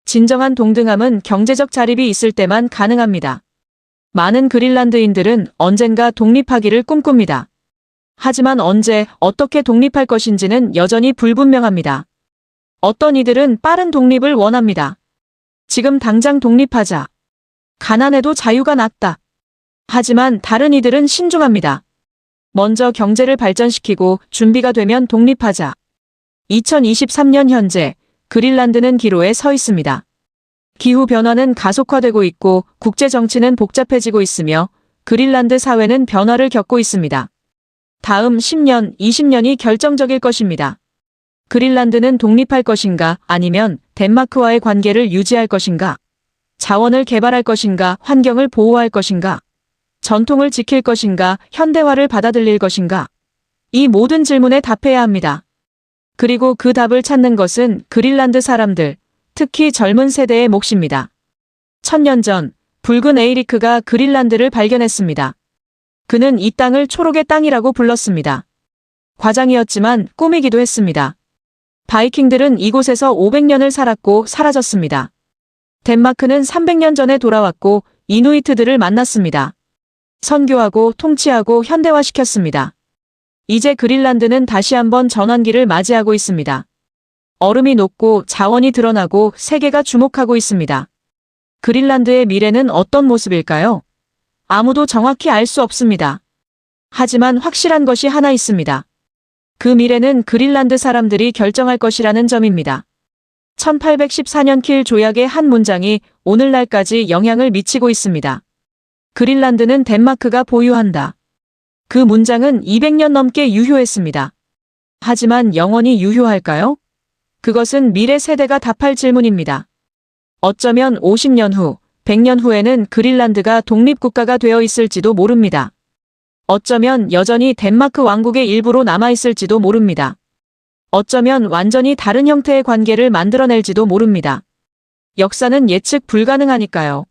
Speaker 1: 진정한 동등함은 경제적 자립이 있을 때만 가능합니다. 많은 그린란드인들은 언젠가 독립하기를 꿈꿉니다. 하지만 언제, 어떻게 독립할 것인지는 여전히 불분명합니다. 어떤 이들은 빠른 독립을 원합니다. 지금 당장 독립하자. 가난해도 자유가 낫다. 하지만 다른 이들은 신중합니다. 먼저 경제를 발전시키고 준비가 되면 독립하자. 2023년 현재 그린란드는 기로에 서 있습니다. 기후변화는 가속화되고 있고 국제 정치는 복잡해지고 있으며 그린란드 사회는 변화를 겪고 있습니다. 다음 10년, 20년이 결정적일 것입니다. 그린란드는 독립할 것인가 아니면 덴마크와의 관계를 유지할 것인가? 자원을 개발할 것인가 환경을 보호할 것인가? 전통을 지킬 것인가 현대화를 받아들일 것인가? 이 모든 질문에 답해야 합니다. 그리고 그 답을 찾는 것은 그린란드 사람들, 특히 젊은 세대의 몫입니다. 1000년 전 붉은 에이리크가 그린란드를 발견했습니다. 그는 이 땅을 초록의 땅이라고 불렀습니다. 과장이었지만 꿈이기도 했습니다. 바이킹들은 이곳에서 500년을 살았고 사라졌습니다. 덴마크는 300년 전에 돌아왔고 이누이트들을 만났습니다. 선교하고 통치하고 현대화시켰습니다. 이제 그린란드는 다시 한번 전환기를 맞이하고 있습니다. 얼음이 녹고 자원이 드러나고 세계가 주목하고 있습니다. 그린란드의 미래는 어떤 모습일까요? 아무도 정확히 알 수 없습니다. 하지만 확실한 것이 하나 있습니다. 그 미래는 그린란드 사람들이 결정할 것이라는 점입니다. 1814년 킬 조약의 한 문장이 오늘날까지 영향을 미치고 있습니다. 그린란드는 덴마크가 보유한다. 그 문장은 200년 넘게 유효했습니다. 하지만 영원히 유효할까요? 그것은 미래 세대가 답할 질문입니다. 어쩌면 50년 후, 100년 후에는 그린란드가 독립국가가 되어 있을지도 모릅니다. 어쩌면 여전히 덴마크 왕국의 일부로 남아있을지도 모릅니다. 어쩌면 완전히 다른 형태의 관계를 만들어낼지도 모릅니다. 역사는 예측 불가능하니까요.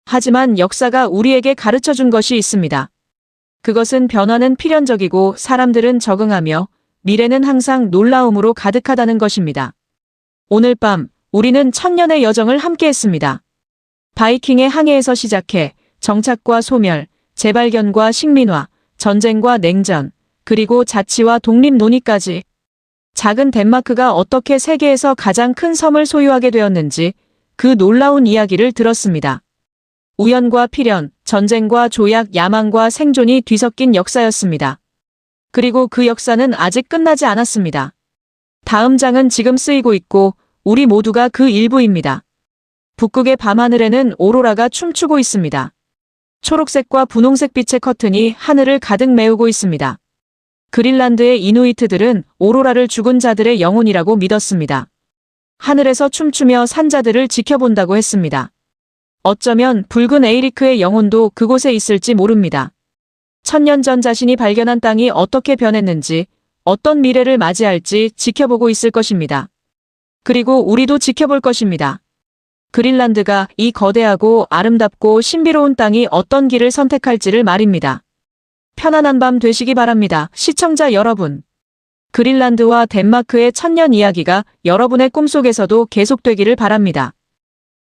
Speaker 1: 하지만 역사가 우리에게 가르쳐준 것이 있습니다. 그것은 변화는 필연적이고 사람들은 적응하며 미래는 항상 놀라움으로 가득하다는 것입니다. 오늘 밤 우리는 1000년의 여정을 함께했습니다. 바이킹의 항해에서 시작해 정착과 소멸, 재발견과 식민화, 전쟁과 냉전, 그리고 자치와 독립 논의까지 작은 덴마크가 어떻게 세계에서 가장 큰 섬을 소유하게 되었는지 그 놀라운 이야기를 들었습니다. 우연과 필연, 전쟁과 조약, 야망과 생존이 뒤섞인 역사였습니다. 그리고 그 역사는 아직 끝나지 않았습니다. 다음 장은 지금 쓰이고 있고 우리 모두가 그 일부입니다. 북극의 밤하늘에는 오로라가 춤추고 있습니다. 초록색과 분홍색 빛의 커튼이 하늘을 가득 메우고 있습니다. 그린란드의 이누이트들은 오로라를 죽은 자들의 영혼이라고 믿었습니다. 하늘에서 춤추며 산자들을 지켜본다고 했습니다. 어쩌면 붉은 에이리크의 영혼도 그곳에 있을지 모릅니다. 1000년 전 자신이 발견한 땅이 어떻게 변했는지, 어떤 미래를 맞이할지 지켜보고 있을 것입니다. 그리고 우리도 지켜볼 것입니다. 그린란드가 이 거대하고 아름답고 신비로운 땅이 어떤 길을 선택할지를 말입니다. 편안한 밤 되시기 바랍니다. 시청자 여러분. 그린란드와 덴마크의 1000년 이야기가 여러분의 꿈속에서도 계속되기를 바랍니다.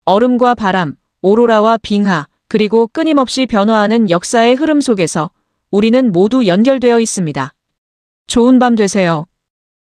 Speaker 1: 얼음과 바람, 오로라와 빙하, 그리고 끊임없이 변화하는 역사의 흐름 속에서 우리는 모두 연결되어 있습니다. 좋은 밤 되세요.